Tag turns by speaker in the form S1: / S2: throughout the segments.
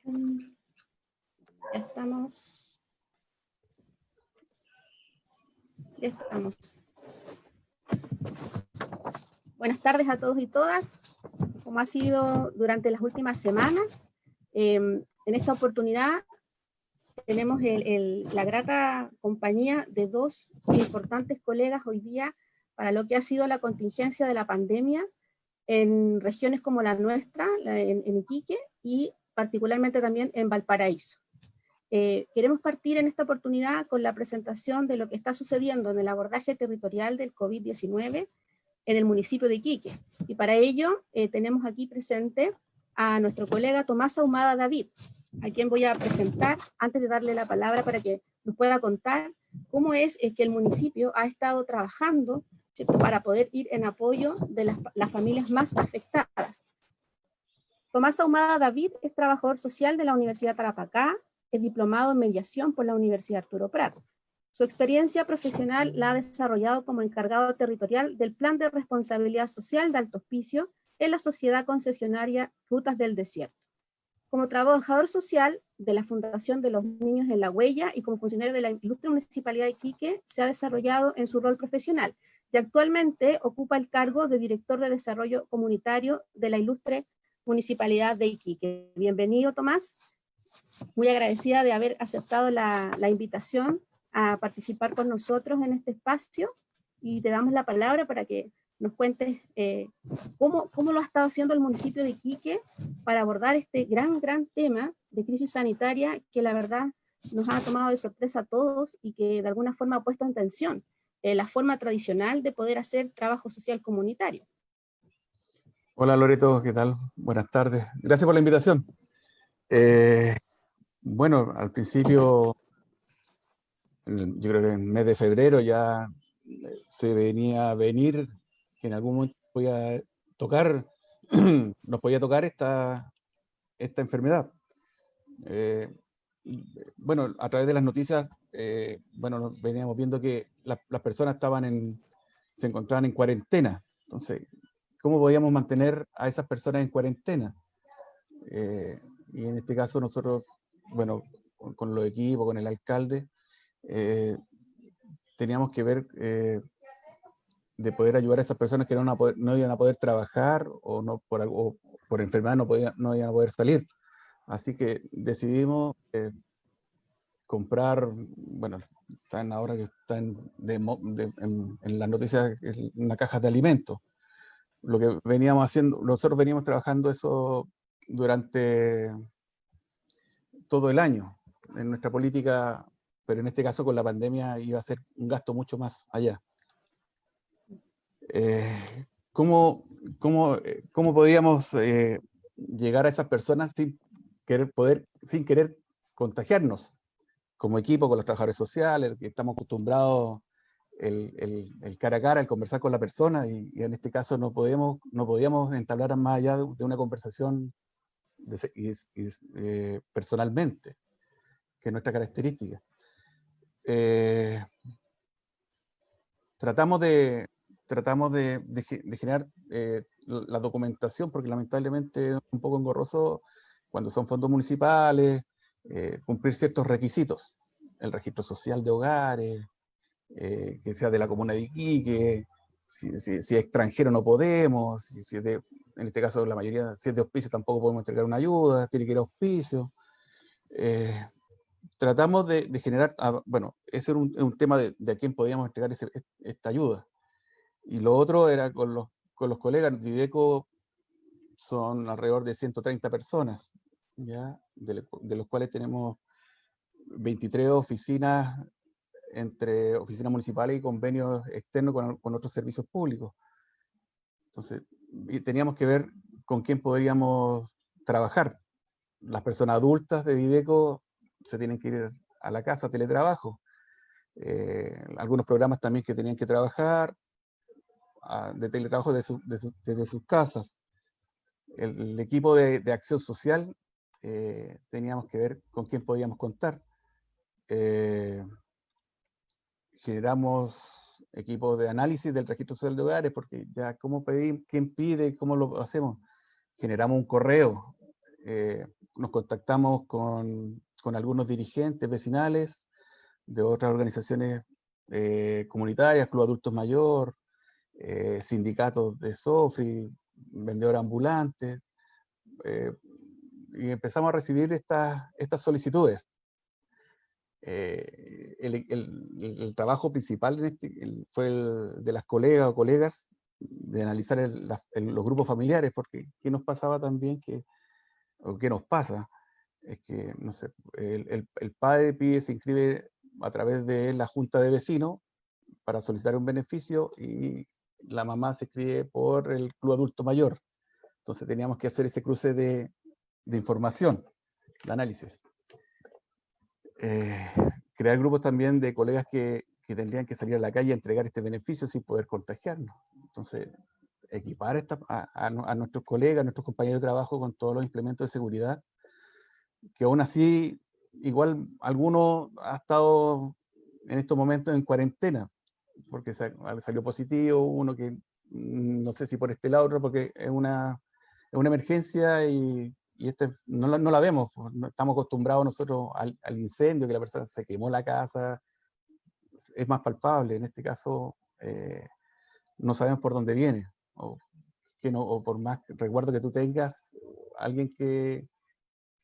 S1: Ya estamos. Ya estamos. Buenas tardes a todos y todas. Como ha sido durante las últimas semanas, en esta oportunidad tenemos la grata compañía de dos importantes colegas hoy día para lo que ha sido la contingencia de la pandemia en regiones como la nuestra, en Iquique, y particularmente también en Valparaíso. Queremos partir en esta oportunidad con la presentación de lo que está sucediendo en el abordaje territorial del COVID-19 en el municipio de Iquique. Y para ello tenemos aquí presente a nuestro colega Tomás Ahumada David, a quien voy a presentar antes de darle la palabra para que nos pueda contar cómo es que el municipio ha estado trabajando, ¿cierto?, para poder ir en apoyo de las familias más afectadas. Tomás Ahumada David es trabajador social de la Universidad Tarapacá, es diplomado en mediación por la Universidad Arturo Prat. Su experiencia profesional la ha desarrollado como encargado territorial del Plan de Responsabilidad Social de Alto Hospicio en la sociedad concesionaria Rutas del Desierto. Como trabajador social de la Fundación de los Niños en la Huella y como funcionario de la Ilustre Municipalidad de Iquique, se ha desarrollado en su rol profesional y actualmente ocupa el cargo de director de desarrollo comunitario de la Ilustre Municipalidad de Iquique. Bienvenido, Tomás. Muy agradecida de haber aceptado la invitación a participar con nosotros en este espacio y te damos la palabra para que nos cuentes cómo lo ha estado haciendo el municipio de Iquique para abordar este gran tema de crisis sanitaria que la verdad nos ha tomado de sorpresa a todos y que de alguna forma ha puesto en tensión la forma tradicional de poder hacer trabajo social comunitario.
S2: Hola Loreto, ¿qué tal? Buenas tardes. Gracias por la invitación. Bueno, al principio, yo creo que en el mes de febrero ya se venía a venir que en algún momento nos podía tocar esta enfermedad. Bueno, a través de las noticias, bueno, veníamos viendo que las personas se encontraban en cuarentena. Entonces, ¿cómo podíamos mantener a esas personas en cuarentena? Y en este caso nosotros, bueno, con los equipos, con el alcalde, teníamos que ver de poder ayudar a esas personas que no iban a poder trabajar o por enfermedad no iban a poder salir. Así que decidimos comprar, bueno, están ahora que están en las noticias, una caja de alimentos. Lo que veníamos haciendo, nosotros veníamos trabajando eso durante todo el año en nuestra política, pero en este caso con la pandemia iba a ser un gasto mucho más allá. ¿Cómo podíamos llegar a esas personas sin querer contagiarnos? Como equipo, con los trabajadores sociales, que estamos acostumbrados el cara a cara, el conversar con la persona, y en este caso no podíamos entablar más allá de una conversación personalmente, que es nuestra característica. Tratamos de generar la documentación, porque lamentablemente es un poco engorroso cuando son fondos municipales, cumplir ciertos requisitos, el registro social de hogares, que sea de la comuna de Iquique, si es extranjero no podemos, si es en este caso la mayoría, si es de hospicio tampoco podemos entregar una ayuda, tiene que ir a hospicio. Tratamos de generar, bueno, ese era un tema de a quién podíamos entregar esta ayuda. Y lo otro era con los colegas. Dideco son alrededor de 130 personas, ¿ya? De los cuales tenemos 23 oficinas, entre oficinas municipales y convenios externos con otros servicios públicos. Entonces, teníamos que ver con quién podríamos trabajar. Las personas adultas de Dideco se tienen que ir a la casa, teletrabajo. Algunos programas también que tenían que trabajar de teletrabajo desde sus casas. El equipo de acción social, teníamos que ver con quién podíamos contar. Generamos equipos de análisis del registro social de hogares, porque ya cómo pedimos, quién pide, cómo lo hacemos. Generamos un correo nos contactamos con algunos dirigentes vecinales de otras organizaciones comunitarias, Club Adultos Mayor, sindicatos de SOFRI, vendedores ambulantes, y empezamos a recibir estas solicitudes. El trabajo principal fue el de las colegas o colegas de analizar los grupos familiares, porque ¿qué nos pasaba también? O ¿qué nos pasa? Es que, no sé, el padre se inscribe a través de la junta de vecinos para solicitar un beneficio y la mamá se inscribe por el Club Adulto Mayor. Entonces teníamos que hacer ese cruce de información, de análisis. Crear grupos también de colegas que tendrían que salir a la calle a entregar este beneficio sin poder contagiarnos. Entonces, equipar a nuestros colegas, a nuestros compañeros de trabajo con todos los implementos de seguridad, que aún así, igual alguno ha estado en estos momentos en cuarentena, porque salió positivo, uno que no sé si por este lado, otro porque es una emergencia y no la vemos, pues, no estamos acostumbrados nosotros al incendio, que la persona se quemó la casa, es más palpable. En este caso no sabemos por dónde viene, o por más recuerdo que tú tengas, alguien que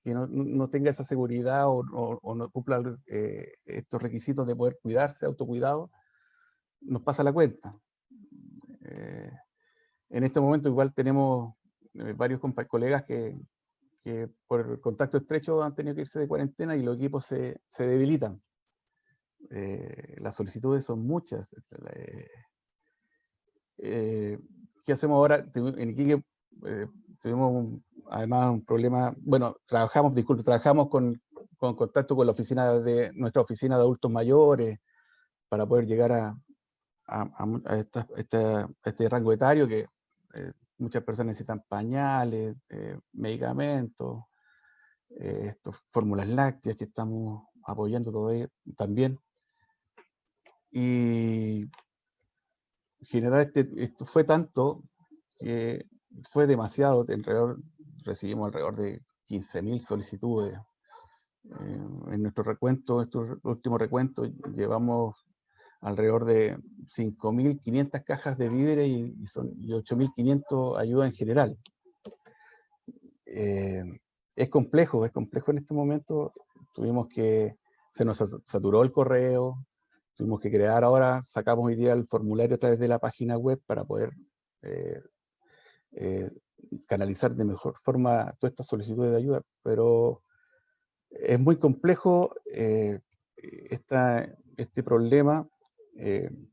S2: no tenga esa seguridad o no cumpla estos requisitos de poder cuidarse, autocuidado, nos pasa la cuenta. En este momento igual tenemos varios colegas que por contacto estrecho han tenido que irse de cuarentena y los equipos se debilitan. Las solicitudes son muchas. ¿Qué hacemos ahora? En Iquique tuvimos además un problema, bueno, trabajamos con contacto con nuestra oficina de adultos mayores para poder llegar a este rango etario que muchas personas necesitan pañales, medicamentos, fórmulas lácteas que estamos apoyando todavía también. Y generar esto fue tanto que fue demasiado. Recibimos alrededor de 15.000 solicitudes. En nuestro último recuento, llevamos alrededor de 5.500 cajas de víveres y 8.500 ayudas en general. Es complejo en este momento. Se nos saturó el correo, tuvimos que sacamos hoy día el formulario a través de la página web para poder canalizar de mejor forma todas estas solicitudes de ayuda, pero es muy complejo este problema.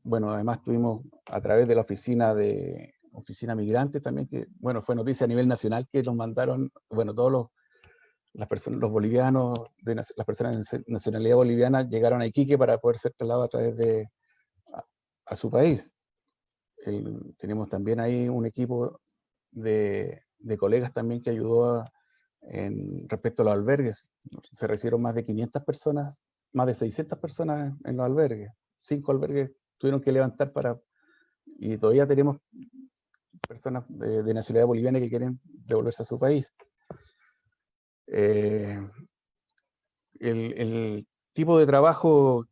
S2: Bueno, además tuvimos a través de la oficina migrante también, que bueno, fue noticia a nivel nacional que nos mandaron, bueno, las personas, los bolivianos, las personas de nacionalidad boliviana llegaron a Iquique para poder ser trasladados a través a su país. Tenemos también ahí un equipo de colegas también que ayudó respecto a los albergues. Se recibieron más de 500 personas, más de 600 personas en los albergues. 5 albergues tuvieron que levantar y todavía tenemos personas de nacionalidad boliviana que quieren devolverse a su país. El tipo de trabajo,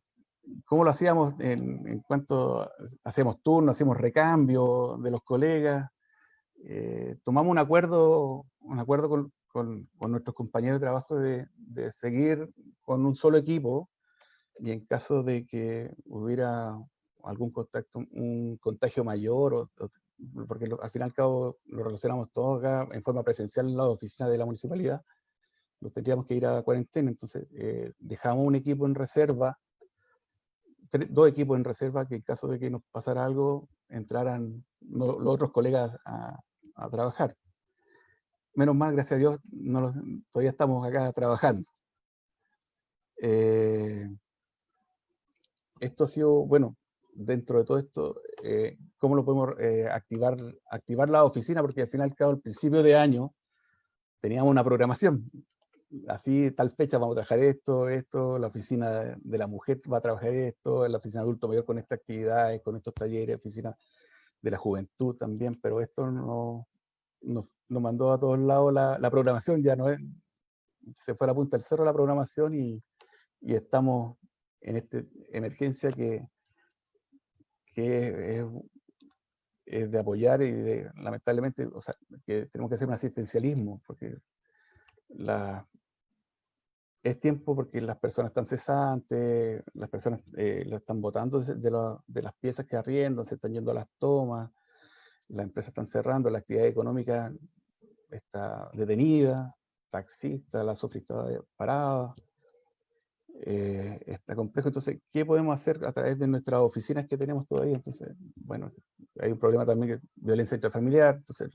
S2: ¿cómo lo hacíamos en cuanto hacíamos turnos, hacíamos recambio de los colegas? Tomamos un acuerdo con nuestros compañeros de trabajo de seguir con un solo equipo, y en caso de que hubiera un contagio mayor, porque al fin y al cabo lo relacionamos todos acá en forma presencial en la oficina de la municipalidad, nos tendríamos que ir a cuarentena. Entonces dejamos un equipo en reserva, 2 equipos en reserva, que en caso de que nos pasara algo, entraran los otros colegas a trabajar. Menos mal, gracias a Dios, todavía estamos acá trabajando. Esto ha sido, bueno, dentro de todo esto, ¿cómo lo podemos activar la oficina? Porque al final y al cabo, al principio de año, teníamos una programación. Así, tal fecha vamos a trabajar esto, la oficina de la mujer va a trabajar esto, la oficina de adulto mayor con estas actividades, con estos talleres, oficina de la juventud también, pero esto nos mandó a todos lados la programación, ya no es, se fue a la punta del cerro la programación y estamos en esta emergencia que es de apoyar y lamentablemente, o sea, que tenemos que hacer un asistencialismo, porque es tiempo porque las personas están cesantes, las personas la están botando de las piezas que arriendan, se están yendo a las tomas, las empresas están cerrando, la actividad económica está detenida, taxistas, la SOFRI está parada, está complejo. Entonces, ¿qué podemos hacer a través de nuestras oficinas que tenemos todavía? Entonces, bueno, hay un problema también de violencia intrafamiliar, entonces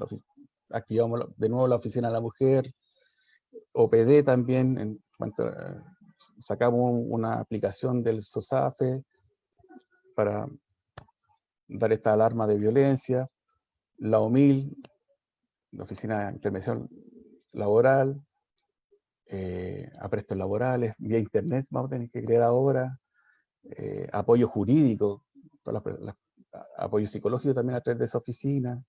S2: activamos de nuevo la oficina de la mujer, OPD también, en cuanto sacamos una aplicación del SOSAFE para dar esta alarma de violencia, la OMIL, la Oficina de Intervención Laboral, aprestos laborales, vía internet vamos a tener que crear ahora, apoyo jurídico, apoyo psicológico también a través de esa oficina.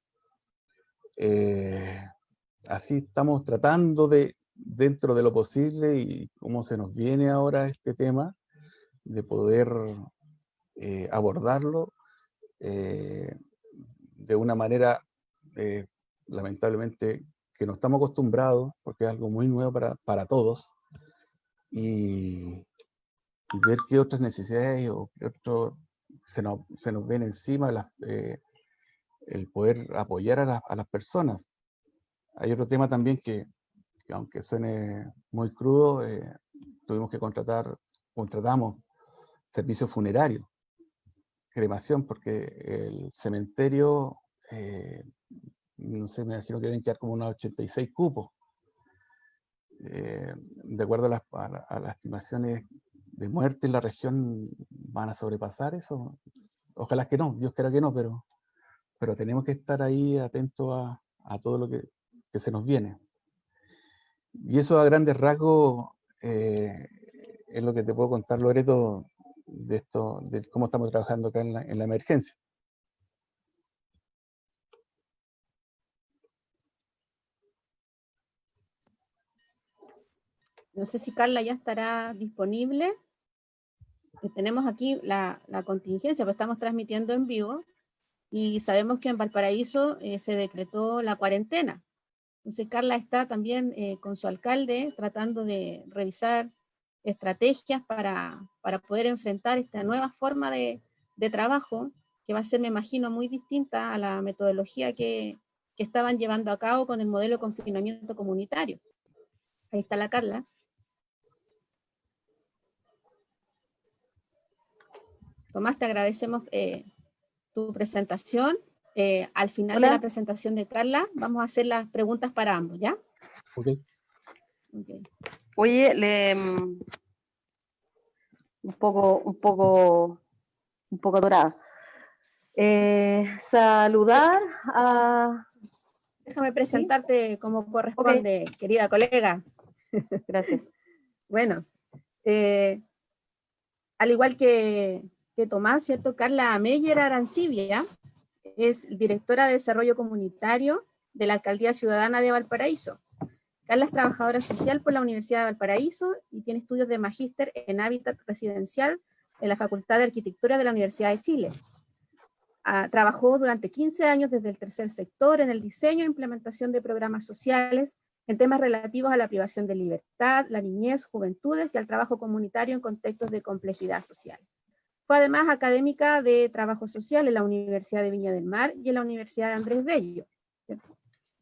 S2: Así estamos tratando de, dentro de lo posible y cómo se nos viene ahora este tema, de poder abordarlo de una manera, lamentablemente, que no estamos acostumbrados, porque es algo muy nuevo para todos, y ver qué otras necesidades o qué otro se nos ven encima el poder apoyar a las personas. Hay otro tema también que aunque suene muy crudo, tuvimos que contratamos servicios funerarios, cremación, porque el cementerio, no sé, me imagino que deben quedar como unos 86 cupos. De acuerdo a las estimaciones de muerte en la región, van a sobrepasar eso. Ojalá que no, Dios quiera que no, pero tenemos que estar ahí atentos a todo lo que se nos viene. Y eso a grandes rasgos es lo que te puedo contar, Loreto, de cómo estamos trabajando acá en la emergencia.
S1: No sé si Carla ya estará disponible. Tenemos aquí la contingencia, pues estamos transmitiendo en vivo y sabemos que en Valparaíso se decretó la cuarentena. Entonces Carla está también con su alcalde tratando de revisar estrategias para poder enfrentar esta nueva forma de trabajo, que va a ser, me imagino, muy distinta a la metodología que estaban llevando a cabo con el modelo de confinamiento comunitario. Ahí está la Carla. Tomás, te agradecemos tu presentación. Al final de la presentación de Carla, vamos a hacer las preguntas para ambos, ¿ya?
S2: Ok.
S3: Okay. Oye, un poco atorada. Saludar a...
S1: Déjame presentarte, ¿sí?, como corresponde, okay, querida colega.
S3: Gracias.
S1: Bueno, al igual que Tomás, ¿cierto? Carla Meyer Arancibia es directora de Desarrollo Comunitario de la Alcaldía Ciudadana de Valparaíso. Carla es trabajadora social por la Universidad de Valparaíso y tiene estudios de magíster en hábitat residencial en la Facultad de Arquitectura de la Universidad de Chile. Trabajó durante 15 años desde el tercer sector en el diseño e implementación de programas sociales en temas relativos a la privación de libertad, la niñez, juventudes y al trabajo comunitario en contextos de complejidad social. Fue además académica de trabajo social en la Universidad de Viña del Mar y en la Universidad de Andrés Bello.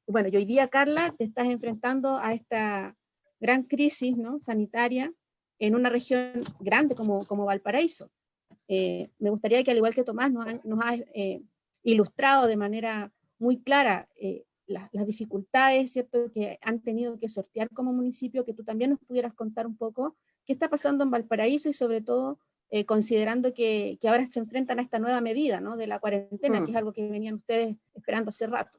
S1: Bueno, y hoy día, Carla, te estás enfrentando a esta gran crisis, ¿no?, sanitaria en una región grande como Valparaíso. Me gustaría que, al igual que Tomás, nos has ilustrado de manera muy clara las dificultades, ¿cierto?, que han tenido que sortear como municipio, que tú también nos pudieras contar un poco qué está pasando en Valparaíso y sobre todo considerando que ahora se enfrentan a esta nueva medida, ¿no?, de la cuarentena, que es algo que venían ustedes esperando hace rato.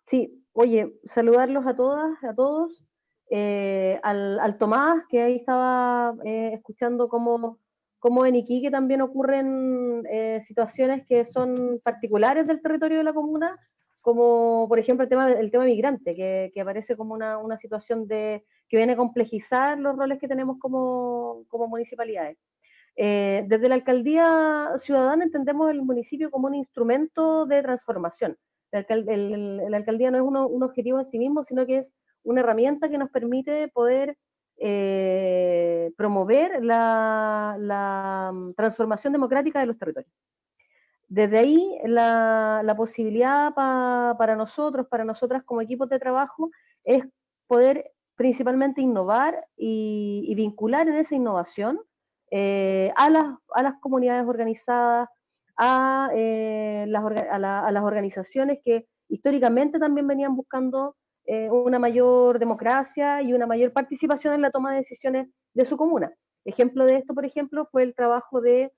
S3: Sí, oye, saludarlos a todas, a todos, al Tomás, que ahí estaba escuchando cómo en Iquique también ocurren situaciones que son particulares del territorio de la comuna, como por ejemplo el tema migrante, que aparece como una situación de que viene a complejizar los roles que tenemos como municipalidades. Desde la alcaldía ciudadana entendemos el municipio como un instrumento de transformación. La alcaldía no es un objetivo en sí mismo, sino que es una herramienta que nos permite poder promover la transformación democrática de los territorios. Desde ahí, la posibilidad para nosotros, para nosotras como equipos de trabajo, es poder principalmente innovar y vincular en esa innovación a las comunidades organizadas, a las organizaciones que históricamente también venían buscando una mayor democracia y una mayor participación en la toma de decisiones de su comuna. Ejemplo de esto, por ejemplo, fue el trabajo del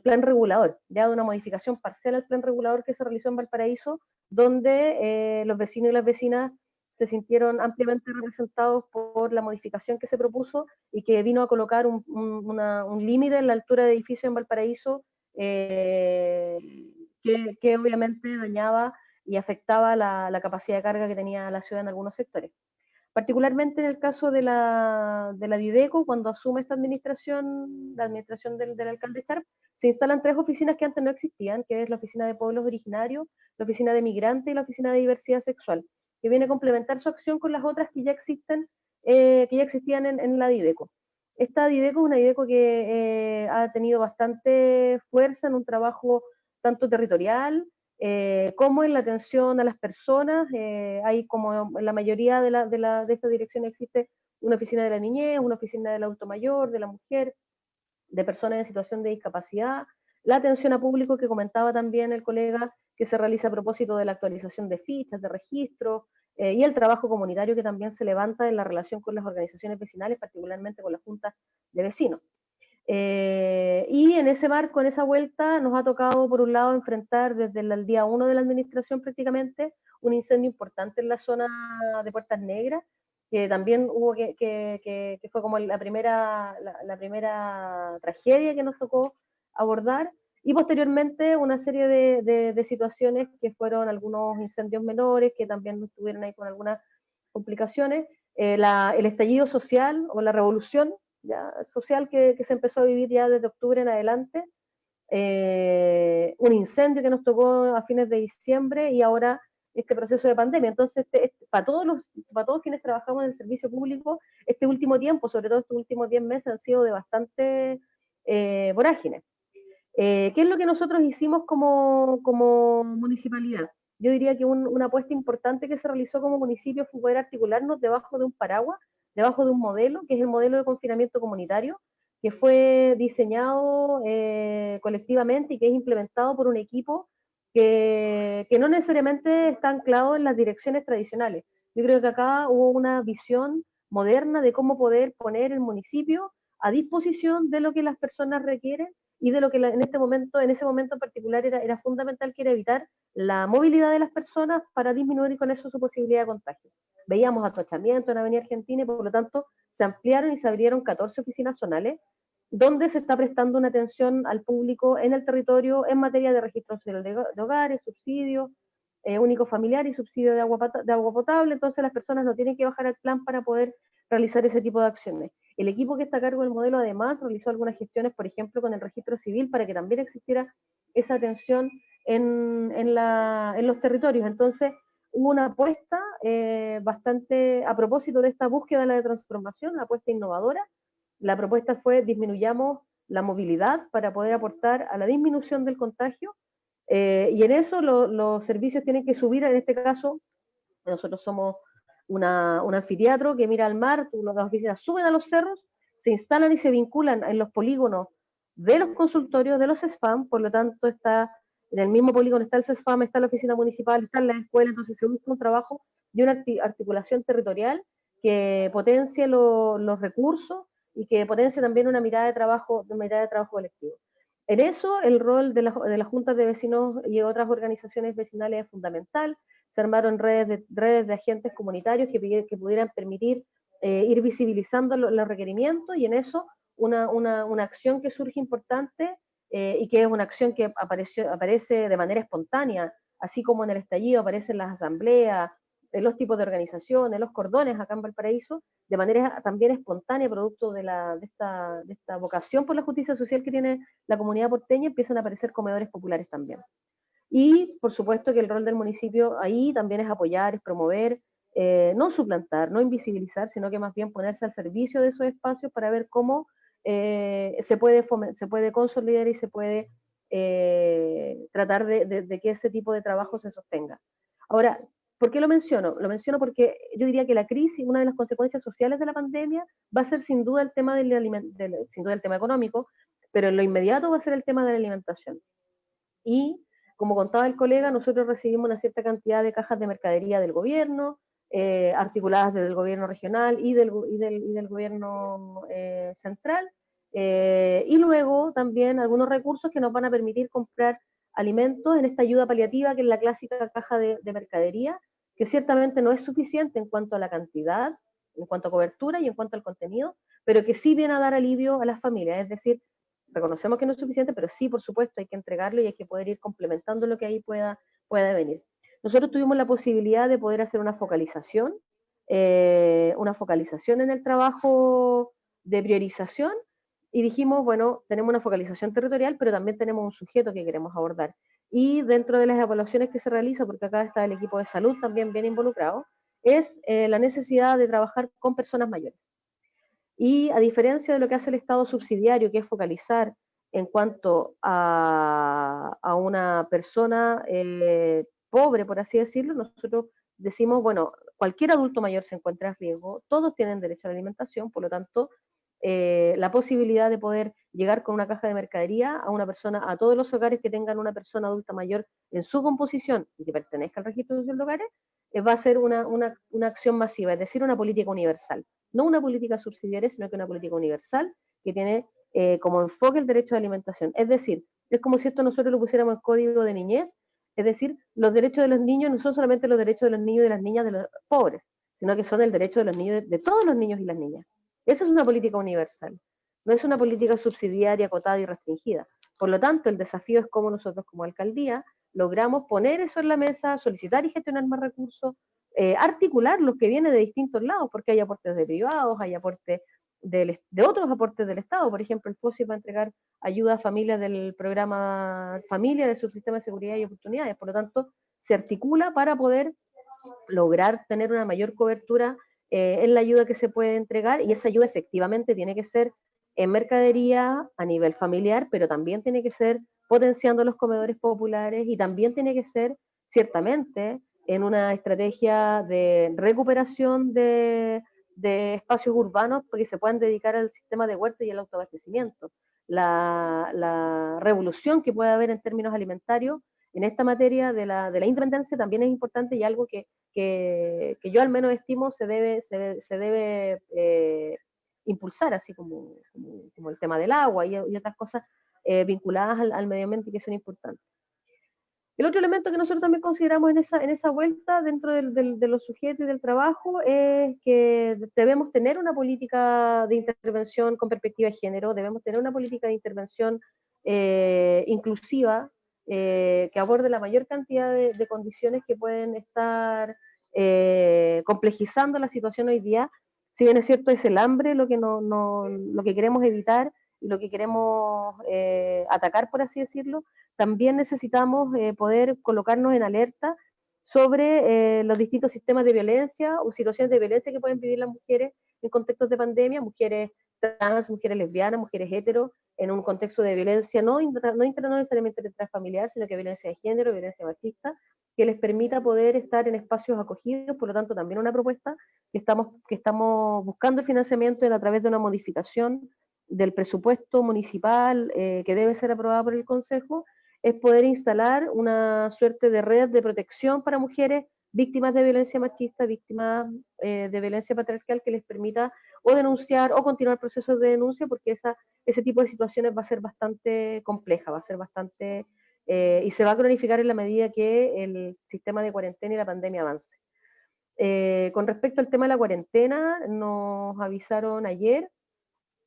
S3: plan regulador, ya de una modificación parcial al plan regulador que se realizó en Valparaíso, donde los vecinos y las vecinas se sintieron ampliamente representados por la modificación que se propuso y que vino a colocar un límite en la altura de edificios en Valparaíso que obviamente dañaba y afectaba la capacidad de carga que tenía la ciudad en algunos sectores. Particularmente en el caso de la Dideco, cuando asume esta administración, la administración del alcalde Sharp, se instalan 3 oficinas que antes no existían, que es la oficina de pueblos originarios, la oficina de migrantes y la oficina de diversidad sexual, que viene a complementar su acción con las otras que ya existen, que ya existían en la Dideco. Esta Dideco es una Dideco que ha tenido bastante fuerza en un trabajo tanto territorial, como en la atención a las personas. Hay como en la mayoría de estas direcciones existe una oficina de la niñez, una oficina del adulto mayor, de la mujer, de personas en situación de discapacidad, la atención a público que comentaba también el colega, que se realiza a propósito de la actualización de fichas, de registros, y el trabajo comunitario que también se levanta en la relación con las organizaciones vecinales, particularmente con las juntas de vecinos. Y en ese marco, en esa vuelta, nos ha tocado, por un lado, enfrentar desde el día 1 de la administración prácticamente un incendio importante en la zona de Puertas Negras, que también hubo que fue como la primera tragedia que nos tocó abordar, y posteriormente una serie de situaciones que fueron algunos incendios menores, que también estuvieron ahí con algunas complicaciones, el estallido social o la revolución ya social que se empezó a vivir ya desde octubre en adelante, un incendio que nos tocó a fines de diciembre y ahora este proceso de pandemia. Entonces, para todos quienes trabajamos en el servicio público, este último tiempo, sobre todo estos últimos 10 meses, han sido de bastante vorágine. ¿Qué es lo que nosotros hicimos como municipalidad? Yo diría que una apuesta importante que se realizó como municipio fue poder articularnos debajo de un paraguas, debajo de un modelo, que es el modelo de confinamiento comunitario, que fue diseñado colectivamente y que es implementado por un equipo que no necesariamente está anclado en las direcciones tradicionales. Yo creo que acá hubo una visión moderna de cómo poder poner el municipio a disposición de lo que las personas requieren y de lo que en ese momento en particular era fundamental, que era evitar la movilidad de las personas para disminuir con eso su posibilidad de contagio. Veíamos atochamiento en Avenida Argentina y por lo tanto se ampliaron y se abrieron 14 oficinas zonales donde se está prestando una atención al público en el territorio en materia de registro social de hogares, subsidios, único familiar y subsidio de agua potable. Entonces las personas no tienen que bajar al plan para poder realizar ese tipo de acciones. El equipo que está a cargo del modelo además realizó algunas gestiones, por ejemplo, con el registro civil para que también existiera esa atención en los territorios. Entonces hubo una apuesta bastante a propósito de esta búsqueda de la transformación, una apuesta innovadora. La propuesta fue disminuyamos la movilidad para poder aportar a la disminución del contagio, y en eso los servicios tienen que subir. En este caso, nosotros somos un anfiteatro que mira al mar, las oficinas suben a los cerros, se instalan y se vinculan en los polígonos de los consultorios, de los SFAM, por lo tanto está en el mismo polígono está el SFAM, está la oficina municipal, está la escuela, entonces se busca un trabajo de una articulación territorial que potencie los recursos y que potencie también una mirada de trabajo colectivo. En eso, el rol de las juntas de vecinos y otras organizaciones vecinales es fundamental. Se armaron redes de agentes comunitarios que pudieran permitir ir visibilizando los requerimientos, y en eso una acción que surge importante y que es una acción que aparece de manera espontánea, así como en el estallido aparecen las asambleas, los tipos de organizaciones, los cordones acá en Valparaíso, de manera también espontánea, producto de esta vocación por la justicia social que tiene la comunidad porteña, empiezan a aparecer comedores populares también. Y por supuesto que el rol del municipio ahí también es apoyar, es promover, no suplantar, no invisibilizar, sino que más bien ponerse al servicio de esos espacios para ver cómo se puede consolidar y se puede tratar de que ese tipo de trabajo se sostenga. Ahora, ¿por qué lo menciono? Lo menciono porque yo diría que la crisis, una de las consecuencias sociales de la pandemia, va a ser sin duda el tema sin duda el tema económico, pero en lo inmediato va a ser el tema de la alimentación. Y como contaba el colega, nosotros recibimos una cierta cantidad de cajas de mercadería del gobierno, articuladas desde el gobierno regional y del gobierno central, y luego también algunos recursos que nos van a permitir comprar alimentos en esta ayuda paliativa, que es la clásica caja de mercadería, que ciertamente no es suficiente en cuanto a la cantidad, en cuanto a cobertura y en cuanto al contenido, pero que sí viene a dar alivio a las familias, es decir, reconocemos que no es suficiente, pero sí, por supuesto, hay que entregarlo y hay que poder ir complementando lo que ahí pueda venir. Nosotros tuvimos la posibilidad de poder hacer una focalización en el trabajo de priorización, y dijimos, bueno, tenemos una focalización territorial, pero también tenemos un sujeto que queremos abordar. Y dentro de las evaluaciones que se realizan, porque acá está el equipo de salud también bien involucrado, es la necesidad de trabajar con personas mayores. Y a diferencia de lo que hace el Estado subsidiario, que es focalizar en cuanto a una persona pobre, por así decirlo, nosotros decimos, bueno, cualquier adulto mayor se encuentra en riesgo, todos tienen derecho a la alimentación, por lo tanto, la posibilidad de poder llegar con una caja de mercadería a una persona, a todos los hogares que tengan una persona adulta mayor en su composición y que pertenezca al registro social de hogares, va a ser una acción masiva, es decir, una política universal. No una política subsidiaria, sino que una política universal que tiene como enfoque el derecho de alimentación. Es decir, es como si esto nosotros lo pusiéramos en código de niñez, es decir, los derechos de los niños no son solamente los derechos de los niños y de las niñas de los pobres, sino que son el derecho de los niños, de todos los niños y las niñas. Esa es una política universal, no es una política subsidiaria, acotada y restringida. Por lo tanto, el desafío es cómo nosotros como alcaldía logramos poner eso en la mesa, solicitar y gestionar más recursos, articular los que vienen de distintos lados, porque hay aportes de privados, hay aportes de otros aportes del Estado. Por ejemplo, el FOSI va a entregar ayuda a familias del programa Familia del Subsistema de Seguridad y Oportunidades. Por lo tanto, se articula para poder lograr tener una mayor cobertura en la ayuda que se puede entregar, y esa ayuda efectivamente tiene que ser en mercadería a nivel familiar, pero también tiene que ser potenciando los comedores populares, y también tiene que ser ciertamente en una estrategia de recuperación de espacios urbanos porque se puedan dedicar al sistema de huerto y al autoabastecimiento. La revolución que puede haber en términos alimentarios en esta materia de la independencia también es importante, y algo que yo al menos estimo se debe impulsar, así como el tema del agua y otras cosas vinculadas al medio ambiente que son importantes. El otro elemento que nosotros también consideramos en esa vuelta dentro de los sujetos y del trabajo es que debemos tener una política de intervención con perspectiva de género, debemos tener una política de intervención inclusiva, que aborde la mayor cantidad de condiciones que pueden estar complejizando la situación hoy día. Si bien es cierto, es el hambre lo que queremos evitar y lo que queremos atacar, por así decirlo, también necesitamos poder colocarnos en alerta sobre los distintos sistemas de violencia o situaciones de violencia que pueden vivir las mujeres en contextos de pandemia, mujeres trans, mujeres lesbianas, mujeres hetero, en un contexto de violencia no necesariamente intrafamiliar, sino que violencia de género, violencia machista, que les permita poder estar en espacios acogidos. Por lo tanto, también una propuesta que estamos buscando el financiamiento a través de una modificación del presupuesto municipal que debe ser aprobada por el Consejo, es poder instalar una suerte de red de protección para mujeres víctimas de violencia machista, víctimas de violencia patriarcal, que les permita o denunciar o continuar procesos de denuncia, porque ese tipo de situaciones va a ser bastante compleja, va a ser bastante, y se va a cronificar en la medida que el sistema de cuarentena y la pandemia avance. Con respecto al tema de la cuarentena, nos avisaron ayer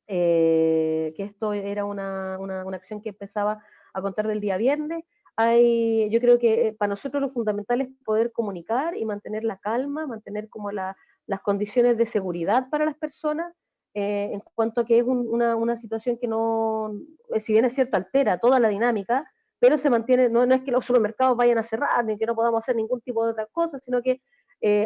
S3: que esto era una acción que empezaba a contar del día viernes. yo creo que para nosotros lo fundamental es poder comunicar y mantener la calma, mantener como las condiciones de seguridad para las personas, en cuanto a que es una situación que no, si bien es cierto, altera toda la dinámica, pero se mantiene, no es que los supermercados vayan a cerrar, ni que no podamos hacer ningún tipo de otra cosa, sino que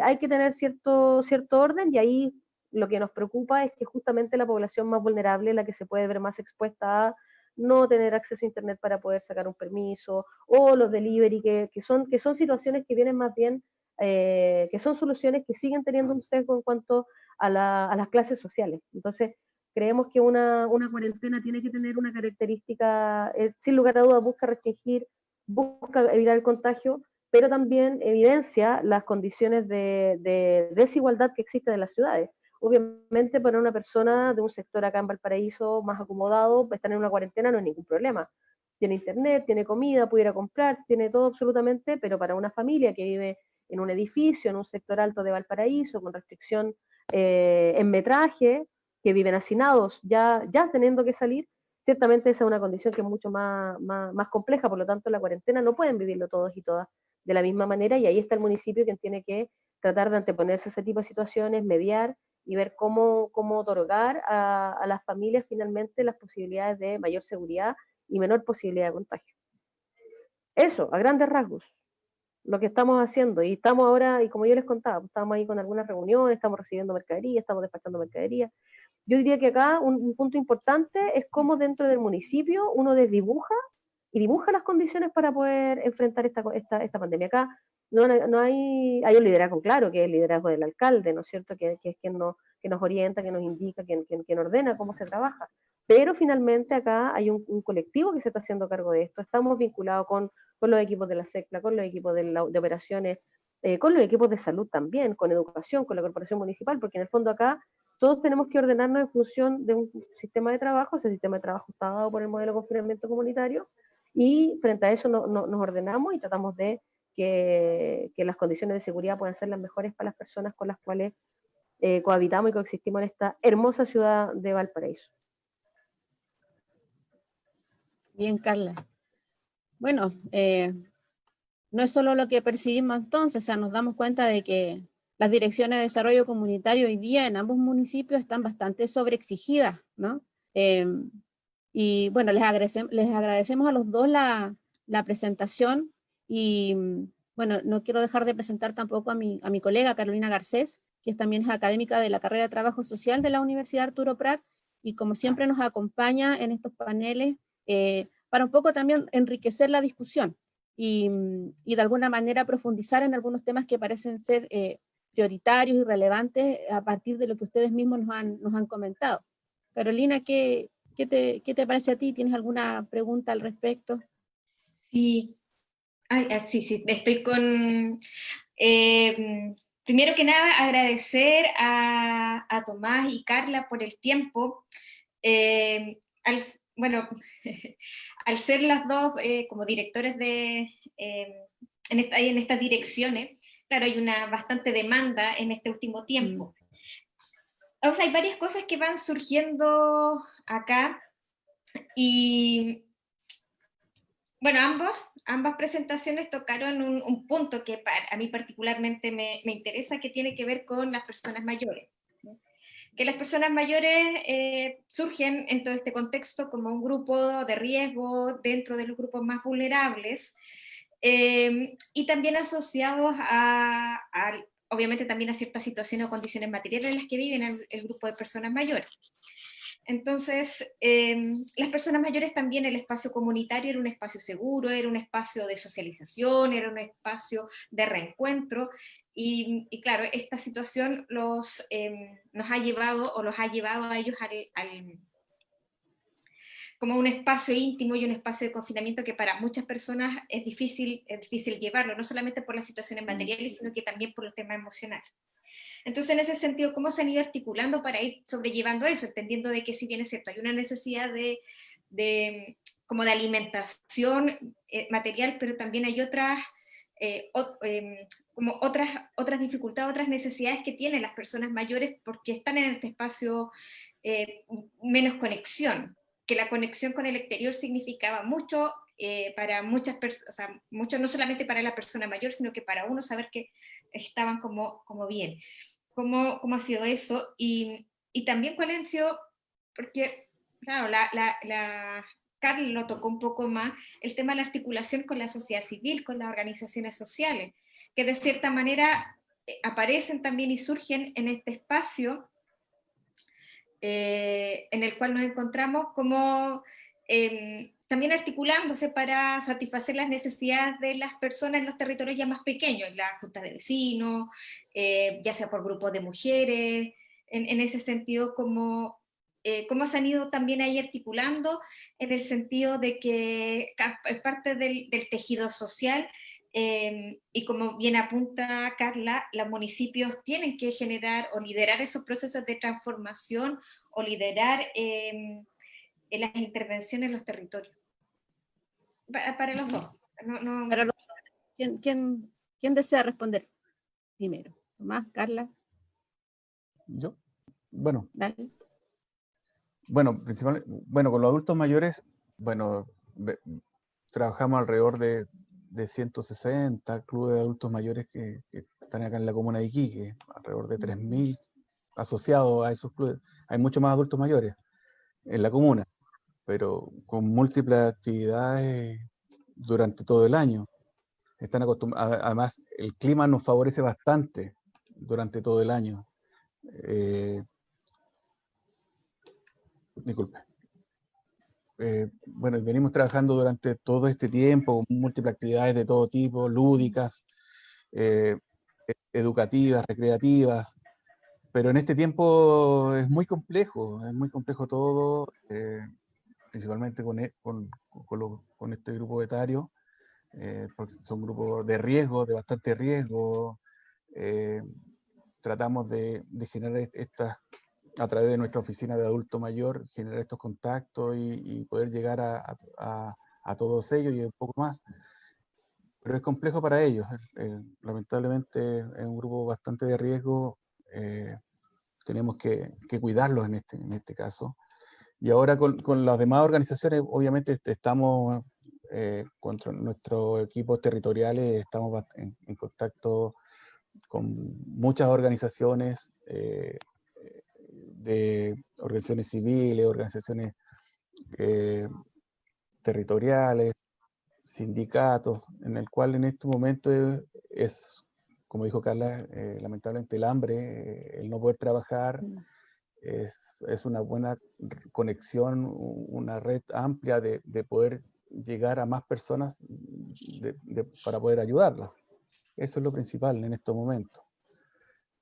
S3: hay que tener cierto orden, y ahí lo que nos preocupa es que justamente la población más vulnerable es la que se puede ver más expuesta a no tener acceso a internet para poder sacar un permiso, o los delivery, que son situaciones que vienen más bien, que son soluciones que siguen teniendo un sesgo en cuanto a las clases sociales. Entonces, creemos que una cuarentena tiene que tener una característica, sin lugar a dudas, busca restringir, busca evitar el contagio, pero también evidencia las condiciones de desigualdad que existen en las ciudades. Obviamente para una persona de un sector acá en Valparaíso más acomodado, estar en una cuarentena no es ningún problema. Tiene internet, tiene comida, puede ir a comprar, tiene todo absolutamente, pero para una familia que vive en un edificio, en un sector alto de Valparaíso, con restricción en metraje, que viven hacinados, ya teniendo que salir, ciertamente esa es una condición que es mucho más compleja, por lo tanto la cuarentena no pueden vivirlo todos y todas de la misma manera, y ahí está el municipio quien tiene que tratar de anteponerse a ese tipo de situaciones, mediar y ver cómo otorgar a las familias finalmente las posibilidades de mayor seguridad y menor posibilidad de contagio. Eso, a grandes rasgos, lo que estamos haciendo, y estamos ahora, y como yo les contaba, estamos ahí con algunas reuniones, estamos recibiendo mercadería, estamos despachando mercadería. Yo diría que acá un punto importante es cómo dentro del municipio uno desdibuja y dibuja las condiciones para poder enfrentar esta pandemia. Acá no hay un liderazgo claro, que es el liderazgo del alcalde, ¿no es cierto?, que es quien nos orienta, que nos indica, quien ordena cómo se trabaja. Pero finalmente acá hay un colectivo que se está haciendo cargo de esto. Estamos vinculados con los equipos de la SECLA, con los equipos de operaciones, con los equipos de salud también, con educación, con la corporación municipal, porque en el fondo acá todos tenemos que ordenarnos en función de un sistema de trabajo. Ese sistema de trabajo está dado por el modelo de confinamiento comunitario, y frente a eso nos ordenamos y tratamos de que las condiciones de seguridad puedan ser las mejores para las personas con las cuales cohabitamos y coexistimos en esta hermosa ciudad de Valparaíso.
S1: Bien, Carla. Bueno, no es solo lo que percibimos entonces, o sea, nos damos cuenta de que las direcciones de desarrollo comunitario hoy día en ambos municipios están bastante sobreexigidas, ¿no? Y bueno, les agradecemos a los dos la presentación, y bueno, no quiero dejar de presentar tampoco a mi colega Carolina Garcés, que también es académica de la carrera de Trabajo Social de la Universidad Arturo Prat, y como siempre nos acompaña en estos paneles para un poco también enriquecer la discusión y de alguna manera profundizar en algunos temas que parecen ser prioritarios y relevantes a partir de lo que ustedes mismos nos han comentado. Carolina, ¿qué te parece a ti? ¿Tienes alguna pregunta al respecto?
S4: Sí, sí, estoy con... primero que nada, agradecer a Tomás y Carla por el tiempo. Bueno, al ser las dos como directores en estas direcciones, claro, hay una bastante demanda en este último tiempo. O sea, hay varias cosas que van surgiendo acá, y bueno, ambas presentaciones tocaron un punto que a mí particularmente me interesa, que tiene que ver con las personas mayores. Que las personas mayores surgen en todo este contexto como un grupo de riesgo dentro de los grupos más vulnerables, y también asociados obviamente también a ciertas situaciones o condiciones materiales en las que viven el grupo de personas mayores. Entonces, las personas mayores también, el espacio comunitario era un espacio seguro, era un espacio de socialización, era un espacio de reencuentro, y claro, esta situación los ha llevado a ellos como un espacio íntimo y un espacio de confinamiento que para muchas personas es difícil llevarlo, no solamente por las situaciones materiales, sino que también por el tema emocional. Entonces, en ese sentido, ¿cómo se han ido articulando para ir sobrellevando eso? Entendiendo de que, si bien es cierto, hay una necesidad como de alimentación material, pero también hay como otras dificultades, otras necesidades que tienen las personas mayores porque están en este espacio menos conexión, que la conexión con el exterior significaba mucho para muchas personas, o sea, mucho, no solamente para la persona mayor, sino que para uno saber que estaban como bien. ¿Cómo ha sido eso? Y también cuáles han sido, porque, claro, Carl lo tocó un poco más, el tema de la articulación con la sociedad civil, con las organizaciones sociales, que de cierta manera aparecen también y surgen en este espacio en el cual nos encontramos como también articulándose para satisfacer las necesidades de las personas en los territorios ya más pequeños, en la junta de vecinos, ya sea por grupos de mujeres, en ese sentido cómo se han ido también ahí articulando, en el sentido de que es parte del tejido social, y como bien apunta Carla, los municipios tienen que generar o liderar esos procesos de transformación o liderar las intervenciones en los territorios. Para los dos.
S1: Para los dos. ¿Quién desea responder primero? ¿Tomás, Carla?
S2: ¿Yo? Bueno,
S1: Dale.
S2: principalmente, con los adultos mayores, trabajamos alrededor de 160 clubes de adultos mayores que están acá en la comuna de Iquique, alrededor de 3.000 asociados a esos clubes. Hay muchos más adultos mayores en la comuna, pero con múltiples actividades durante todo el año. Están acostumbrados, además, el clima nos favorece bastante durante todo el año. Disculpe. Venimos trabajando durante todo este tiempo con múltiples actividades de todo tipo, lúdicas, educativas, recreativas, pero en este tiempo es muy complejo todo, principalmente con este grupo etario, porque son grupos de riesgo, de bastante riesgo. Tratamos de generar a través de nuestra oficina de adulto mayor, generar estos contactos y poder llegar a todos ellos y un poco más. Pero es complejo para ellos. Lamentablemente es un grupo bastante de riesgo. Tenemos que cuidarlos en este caso. Y ahora con las demás organizaciones, obviamente estamos con nuestros equipos territoriales, estamos en contacto con muchas organizaciones, de organizaciones civiles, organizaciones territoriales, sindicatos, en el cual en este momento es como dijo Carla, lamentablemente el hambre, el no poder trabajar, es una buena conexión, una red amplia de poder llegar a más personas para poder ayudarlas. Eso es lo principal en estos momentos.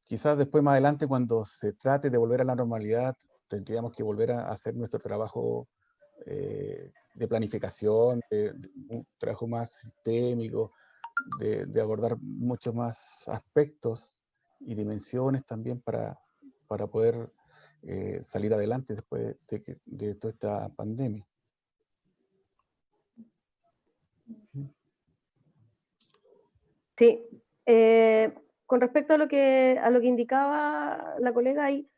S2: Quizás después, más adelante, cuando se trate de volver a la normalidad, tendríamos que volver a hacer nuestro trabajo de planificación, de un trabajo más sistémico, de abordar muchos más aspectos y dimensiones también para poder salir adelante después de toda esta pandemia.
S3: Sí, con respecto a lo que indicaba la colega ahí,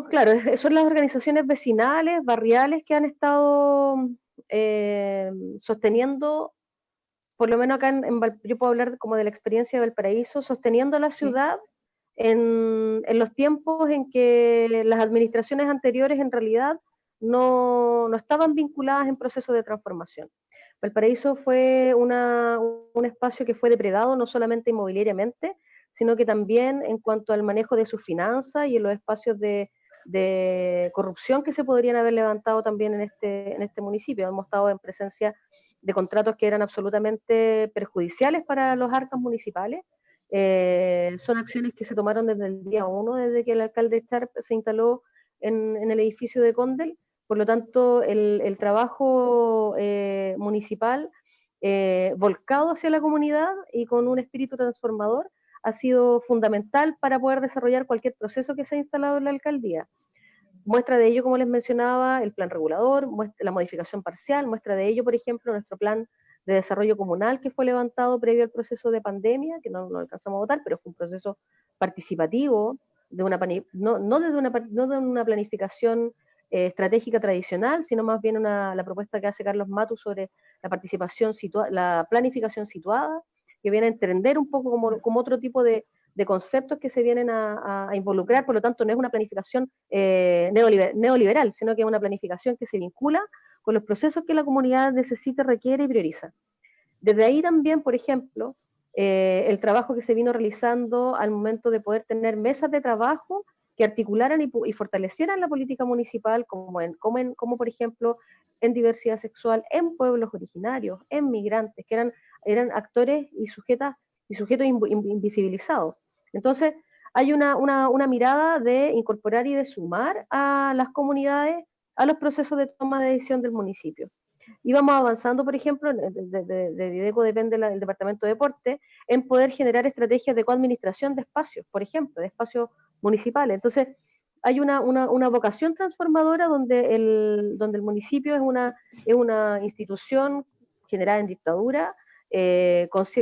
S3: claro, son las organizaciones vecinales, barriales que han estado sosteniendo, por lo menos acá yo puedo hablar como de la experiencia de Valparaíso, sosteniendo la ciudad en los tiempos en que las administraciones anteriores en realidad no estaban vinculadas en procesos de transformación. Valparaíso fue un espacio que fue depredado no solamente inmobiliariamente, sino que también en cuanto al manejo de sus finanzas y en los espacios de corrupción que se podrían haber levantado también en este municipio. Hemos estado en presencia de contratos que eran absolutamente perjudiciales para los arcas municipales. Son acciones que se tomaron desde el día 1, desde que el alcalde Sharp se instaló en el edificio de Condel. Por lo tanto, el trabajo municipal volcado hacia la comunidad y con un espíritu transformador ha sido fundamental para poder desarrollar cualquier proceso que se ha instalado en la alcaldía. Muestra de ello, como les mencionaba, el plan regulador, la modificación parcial, muestra de ello, por ejemplo, nuestro plan de desarrollo comunal que fue levantado previo al proceso de pandemia, que no alcanzamos a votar, pero fue un proceso participativo, no de una planificación estratégica tradicional, sino más bien la propuesta que hace Carlos Matu sobre la participación la planificación situada, que viene a entender un poco como otro tipo de conceptos que se vienen a involucrar. Por lo tanto, no es una planificación neoliberal, sino que es una planificación que se vincula con los procesos que la comunidad necesita, requiere y prioriza. Desde ahí también, por ejemplo, el trabajo que se vino realizando al momento de poder tener mesas de trabajo que articularan y fortalecieran la política municipal, como por ejemplo en diversidad sexual, en pueblos originarios, en migrantes, que eran actores y sujetos invisibilizados. Entonces, hay una mirada de incorporar y de sumar a las comunidades a los procesos de toma de decisión del municipio. Y vamos avanzando, por ejemplo, de Dideco depende el Departamento de Deporte, en poder generar estrategias de coadministración de espacios, por ejemplo, de espacios municipales. Entonces, hay una vocación transformadora donde el municipio es una institución generada en dictadura,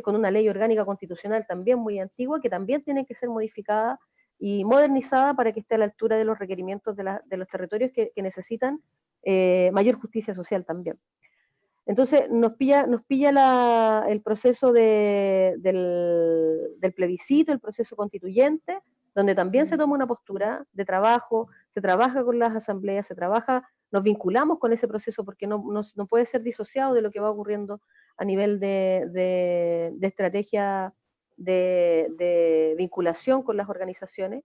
S3: con una ley orgánica constitucional también muy antigua, que también tiene que ser modificada y modernizada para que esté a la altura de los requerimientos de los territorios que necesitan mayor justicia social también. Entonces nos pilla el proceso del plebiscito, el proceso constituyente, donde también se toma una postura de trabajo, se trabaja con las asambleas, nos vinculamos con ese proceso porque no puede ser disociado de lo que va ocurriendo a nivel de estrategia de vinculación con las organizaciones.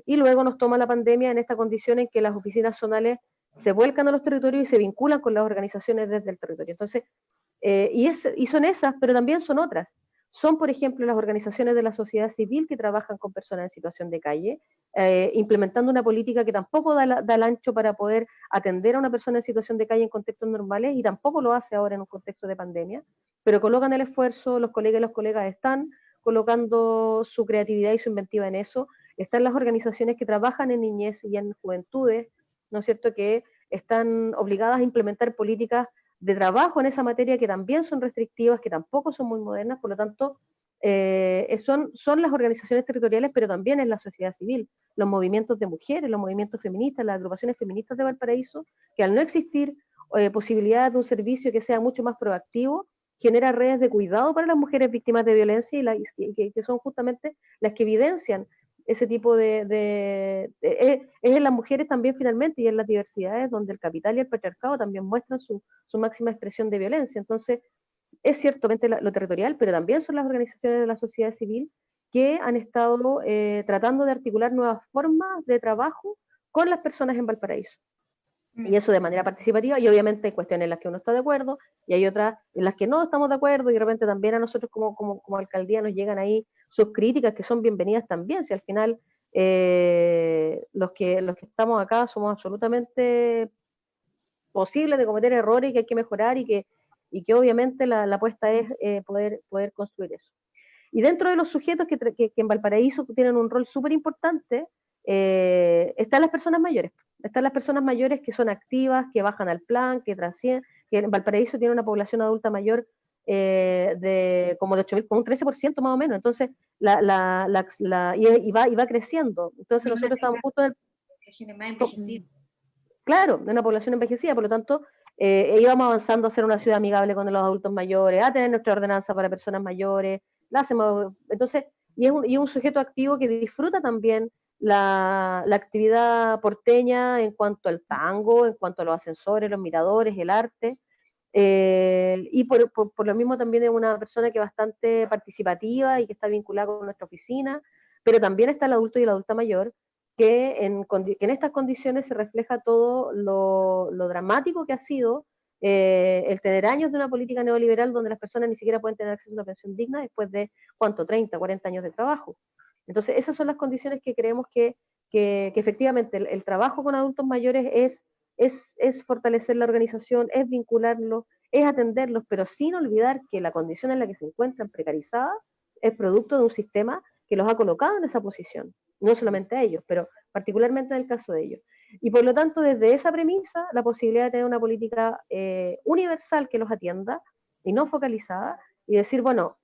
S3: Y luego nos toma la pandemia en esta condición en que las oficinas zonales se vuelcan a los territorios y se vinculan con las organizaciones desde el territorio. Entonces, y son esas, pero también son otras. Son, por ejemplo, las organizaciones de la sociedad civil que trabajan con personas en situación de calle, implementando una política que tampoco da el ancho para poder atender a una persona en situación de calle en contextos normales, y tampoco lo hace ahora en un contexto de pandemia, pero colocan el esfuerzo, los colegas y las colegas están colocando su creatividad y su inventiva en eso. Están las organizaciones que trabajan en niñez y en juventudes, ¿no es cierto?, que están obligadas a implementar políticas de trabajo en esa materia que también son restrictivas, que tampoco son muy modernas. Por lo tanto, son las organizaciones territoriales, pero también es la sociedad civil, los movimientos de mujeres, los movimientos feministas, las agrupaciones feministas de Valparaíso, que al no existir posibilidad de un servicio que sea mucho más proactivo, genera redes de cuidado para las mujeres víctimas de violencia y que son justamente las que evidencian ese tipo es en las mujeres también finalmente, y en las diversidades donde el capital y el patriarcado también muestran su máxima expresión de violencia. Entonces, es ciertamente lo territorial, pero también son las organizaciones de la sociedad civil que han estado tratando de articular nuevas formas de trabajo con las personas en Valparaíso. Y eso de manera participativa, y obviamente hay cuestiones en las que uno está de acuerdo, y hay otras en las que no estamos de acuerdo, y de repente también a nosotros como alcaldía nos llegan ahí sus críticas, que son bienvenidas también, si al final los que estamos acá somos absolutamente posibles de cometer errores y que hay que mejorar, y que obviamente la apuesta es poder construir eso. Y dentro de los sujetos que en Valparaíso tienen un rol súper importante, están las personas mayores. Están las personas mayores que son activas, que bajan al plan, que trascienden, que en Valparaíso tiene una población adulta mayor como de 8.000, con un 13% más o menos. Entonces, y va creciendo. Entonces, nosotros estamos justo en el... Claro, de una población envejecida, por lo tanto, íbamos avanzando a ser una ciudad amigable con los adultos mayores, a tener nuestra ordenanza para personas mayores, entonces, y es un sujeto activo que disfruta también la actividad porteña en cuanto al tango, en cuanto a los ascensores, los miradores, el arte, y por lo mismo también es una persona que es bastante participativa y que está vinculada con nuestra oficina, pero también está el adulto y la adulta mayor, que en estas condiciones se refleja todo lo dramático que ha sido el tener años de una política neoliberal donde las personas ni siquiera pueden tener acceso a una pensión digna después de, ¿cuánto? 30, 40 años de trabajo. Entonces, esas son las condiciones que creemos que efectivamente el trabajo con adultos mayores es fortalecer la organización, es vincularlos, es atenderlos, pero sin olvidar que la condición en la que se encuentran precarizadas es producto de un sistema que los ha colocado en esa posición. No solamente a ellos, pero particularmente en el caso de ellos. Y por lo tanto, desde esa premisa, la posibilidad de tener una política universal que los atienda y no focalizada, y decir, bueno,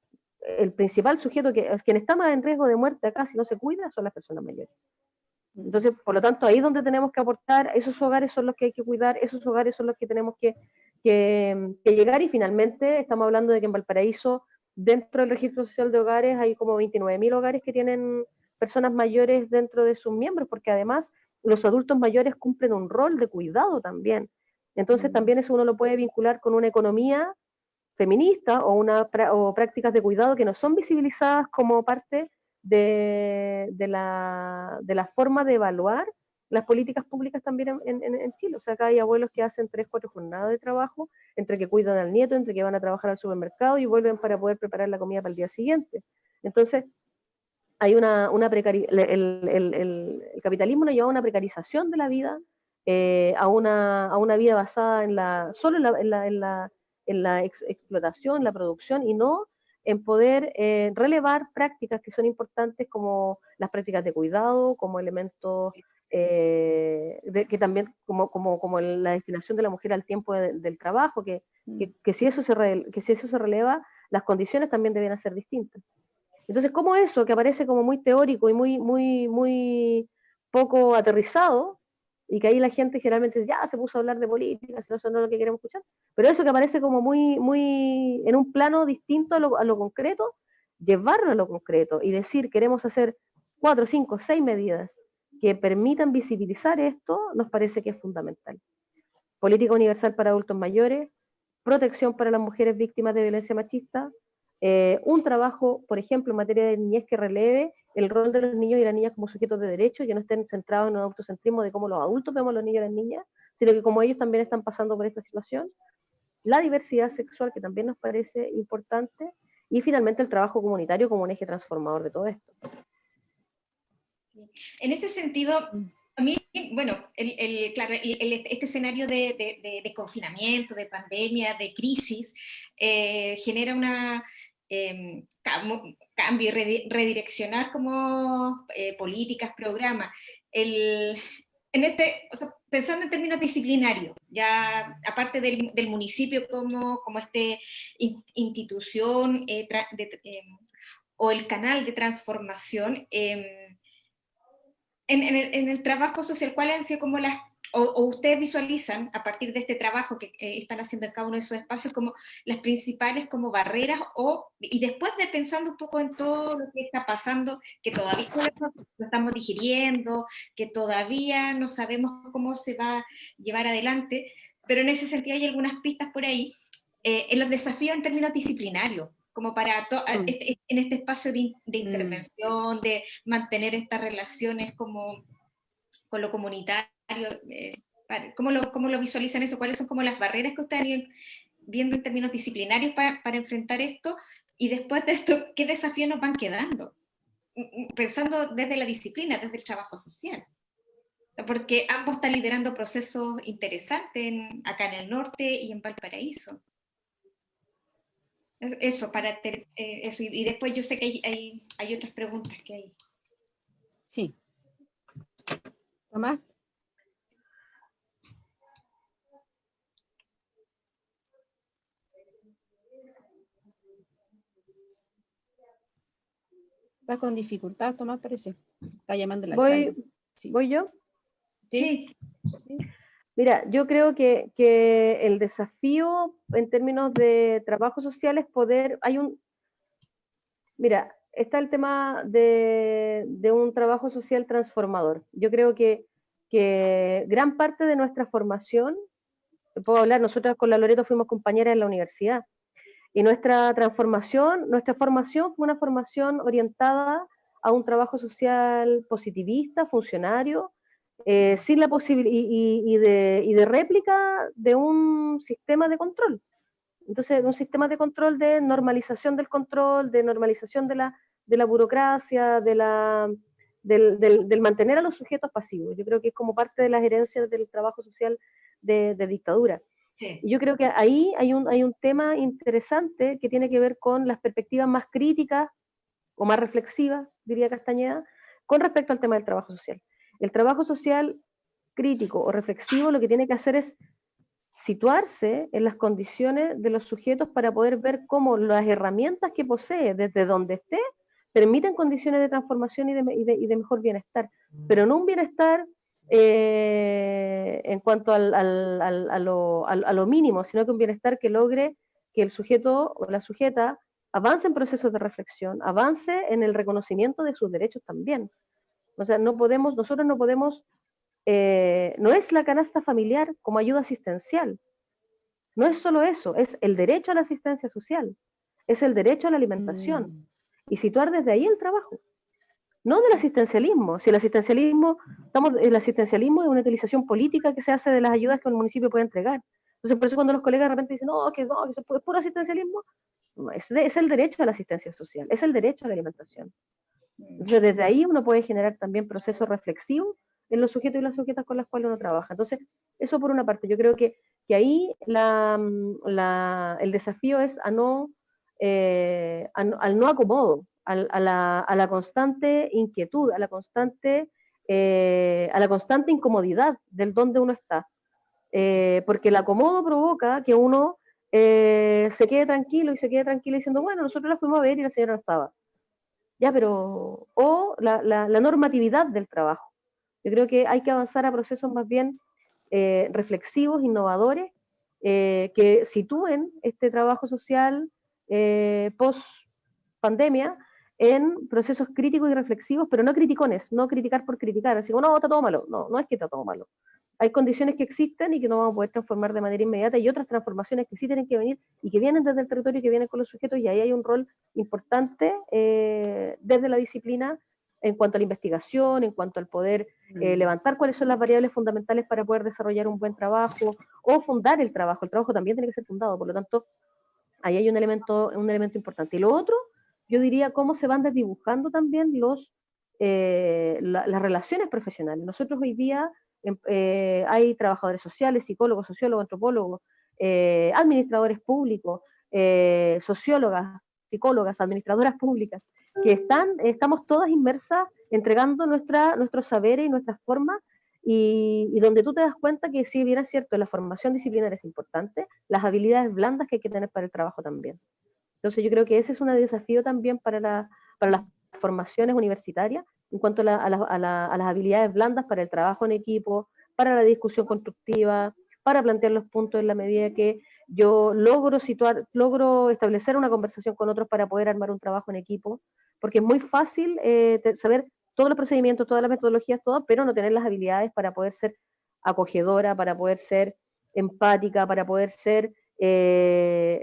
S3: el principal sujeto, quien está más en riesgo de muerte acá si no se cuida, son las personas mayores. Entonces, por lo tanto, ahí es donde tenemos que aportar, esos hogares son los que hay que cuidar, esos hogares son los que tenemos que llegar, y finalmente estamos hablando de que en Valparaíso, dentro del registro social de hogares, hay como 29.000 hogares que tienen personas mayores dentro de sus miembros, porque además los adultos mayores cumplen un rol de cuidado también. Entonces también eso uno lo puede vincular con una economía feminista o prácticas de cuidado que no son visibilizadas como parte de la forma de evaluar las políticas públicas también en Chile. O sea, acá hay abuelos que hacen 3, 4 jornadas de trabajo, entre que cuidan al nieto, entre que van a trabajar al supermercado y vuelven para poder preparar la comida para el día siguiente. Entonces, hay el capitalismo nos lleva a una precarización de la vida, a una vida basada solo en la explotación, la producción, y no en poder relevar prácticas que son importantes, como las prácticas de cuidado, como elementos que también, como la destinación de la mujer al tiempo del trabajo, que si eso se releva, las condiciones también deben ser distintas. Entonces, como eso, que aparece como muy teórico y muy poco aterrizado, y que ahí la gente generalmente ya se puso a hablar de política, si no, eso no es lo que queremos escuchar, pero eso que aparece como muy en un plano distinto a lo concreto, llevarlo a lo concreto y decir, queremos hacer 4, 5, 6 medidas que permitan visibilizar esto, nos parece que es fundamental. Política universal para adultos mayores, protección para las mujeres víctimas de violencia machista, un trabajo, por ejemplo, en materia de niñez que releve el rol de los niños y las niñas como sujetos de derecho, que no estén centrados en un autocentrismo de cómo los adultos vemos a los niños y las niñas, sino que como ellos también están pasando por esta situación. La diversidad sexual, que también nos parece importante, y finalmente el trabajo comunitario como un eje transformador de todo esto.
S4: En ese sentido, a mí, bueno, claro, este escenario de confinamiento, de pandemia, de crisis, genera una cambio y redireccionar como políticas, programas. O sea, pensando en términos disciplinarios, ya aparte del municipio como institución o el canal de transformación, en el trabajo social, ¿cuáles han sido como o ustedes visualizan a partir de este trabajo que están haciendo en cada uno de sus espacios como las principales como barreras, y después de pensando un poco en todo lo que está pasando, que todavía lo estamos digiriendo, que todavía no sabemos cómo se va a llevar adelante, pero en ese sentido hay algunas pistas por ahí, en los desafíos en términos disciplinarios, como para en este espacio de intervención, de mantener estas relaciones como con lo comunitario, ¿cómo lo visualizan eso? ¿Cuáles son como las barreras que ustedes están viendo en términos disciplinarios para enfrentar esto? Y después de esto, ¿qué desafíos nos van quedando? Pensando desde la disciplina, desde el trabajo social. Porque ambos están liderando procesos interesantes acá en el norte y en Valparaíso. Eso, eso, y después yo sé que hay otras preguntas que hay.
S1: Sí. Tomás. Está con dificultad, Tomás, parece. Está llamando la alcalde.
S3: Sí. ¿Voy yo?
S4: Sí.
S3: Sí. Mira, yo creo que el desafío en términos de trabajo social es mira, está el tema de un trabajo social transformador. Yo creo que gran parte de nuestra formación, puedo hablar, nosotros con la Loreto fuimos compañeras en la universidad, y nuestra formación fue una formación orientada a un trabajo social positivista, funcionario, sin la posibilidad y de réplica de un sistema de control. Entonces, un sistema de control, de normalización del control, de normalización de la burocracia, del mantener a los sujetos pasivos. Yo creo que es como parte de las herencias del trabajo social de dictadura. Sí. Yo creo que ahí hay un tema interesante que tiene que ver con las perspectivas más críticas o más reflexivas, diría Castañeda, con respecto al tema del trabajo social. El trabajo social crítico o reflexivo lo que tiene que hacer es situarse en las condiciones de los sujetos para poder ver cómo las herramientas que posee, desde donde esté, permiten condiciones de transformación y de mejor bienestar, pero no un bienestar en cuanto a lo mínimo, sino que un bienestar que logre que el sujeto o la sujeta avance en procesos de reflexión, avance en el reconocimiento de sus derechos también. O sea, nosotros no podemos, no es la canasta familiar como ayuda asistencial, no es solo eso, es el derecho a la asistencia social, es el derecho a la alimentación, y situar desde ahí el trabajo. No del asistencialismo. Si el asistencialismo es una utilización política que se hace de las ayudas que el municipio puede entregar. Entonces, por eso cuando los colegas de repente dicen, no, que es puro asistencialismo, no, es el derecho a la asistencia social, es el derecho a la alimentación. Entonces, desde ahí uno puede generar también procesos reflexivos en los sujetos y las sujetas con las cuales uno trabaja. Entonces, eso por una parte. Yo creo que ahí el desafío es al no acomodo, a la constante inquietud, a la constante incomodidad del donde uno está. Porque el acomodo provoca que uno se quede tranquilo diciendo, bueno, nosotros la fuimos a ver y la señora no estaba. Ya, pero, o la normatividad del trabajo. Yo creo que hay que avanzar a procesos más bien reflexivos, innovadores, que sitúen este trabajo social post pandemia en procesos críticos y reflexivos, pero no criticones, no criticar por criticar, así como, no, está todo malo. No, no es que está todo malo. Hay condiciones que existen y que no vamos a poder transformar de manera inmediata, y otras transformaciones que sí tienen que venir y que vienen desde el territorio y que vienen con los sujetos, y ahí hay un rol importante desde la disciplina en cuanto a la investigación, en cuanto al poder levantar cuáles son las variables fundamentales para poder desarrollar un buen trabajo o fundar el trabajo. El trabajo también tiene que ser fundado, por lo tanto, ahí hay un elemento importante. Y lo otro, yo diría cómo se van desdibujando también las relaciones profesionales. Nosotros hoy día hay trabajadores sociales, psicólogos, sociólogos, antropólogos, administradores públicos, sociólogas, psicólogas, administradoras públicas, que estamos todas inmersas entregando nuestros saberes y nuestras formas, y donde tú te das cuenta que si bien es cierto, la formación disciplinaria es importante, las habilidades blandas que hay que tener para el trabajo también. Entonces yo creo que ese es un desafío también para las formaciones universitarias, en cuanto a las habilidades blandas para el trabajo en equipo, para la discusión constructiva, para plantear los puntos en la medida que yo logro establecer una conversación con otros para poder armar un trabajo en equipo, porque es muy fácil saber todos los procedimientos, todas las metodologías, todo, pero no tener las habilidades para poder ser acogedora, para poder ser empática, para poder ser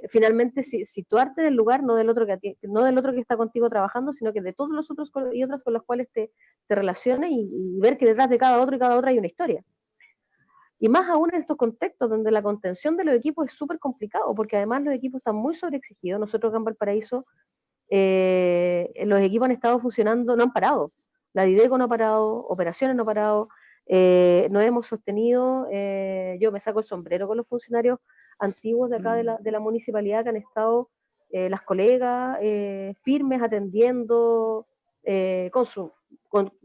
S3: finalmente situarte en el lugar no del otro que está contigo trabajando, sino que de todos los otros y otras con los cuales te relaciones, y ver que detrás de cada otro y cada otra hay una historia. Y más aún en estos contextos donde la contención de los equipos es súper complicado, porque además los equipos están muy sobreexigidos. Nosotros en Valparaíso los equipos han estado funcionando, no han parado. La Dideco no ha parado, operaciones no ha parado, no hemos sostenido, yo me saco el sombrero con los funcionarios antiguos de acá de la municipalidad que han estado, las colegas, firmes, atendiendo,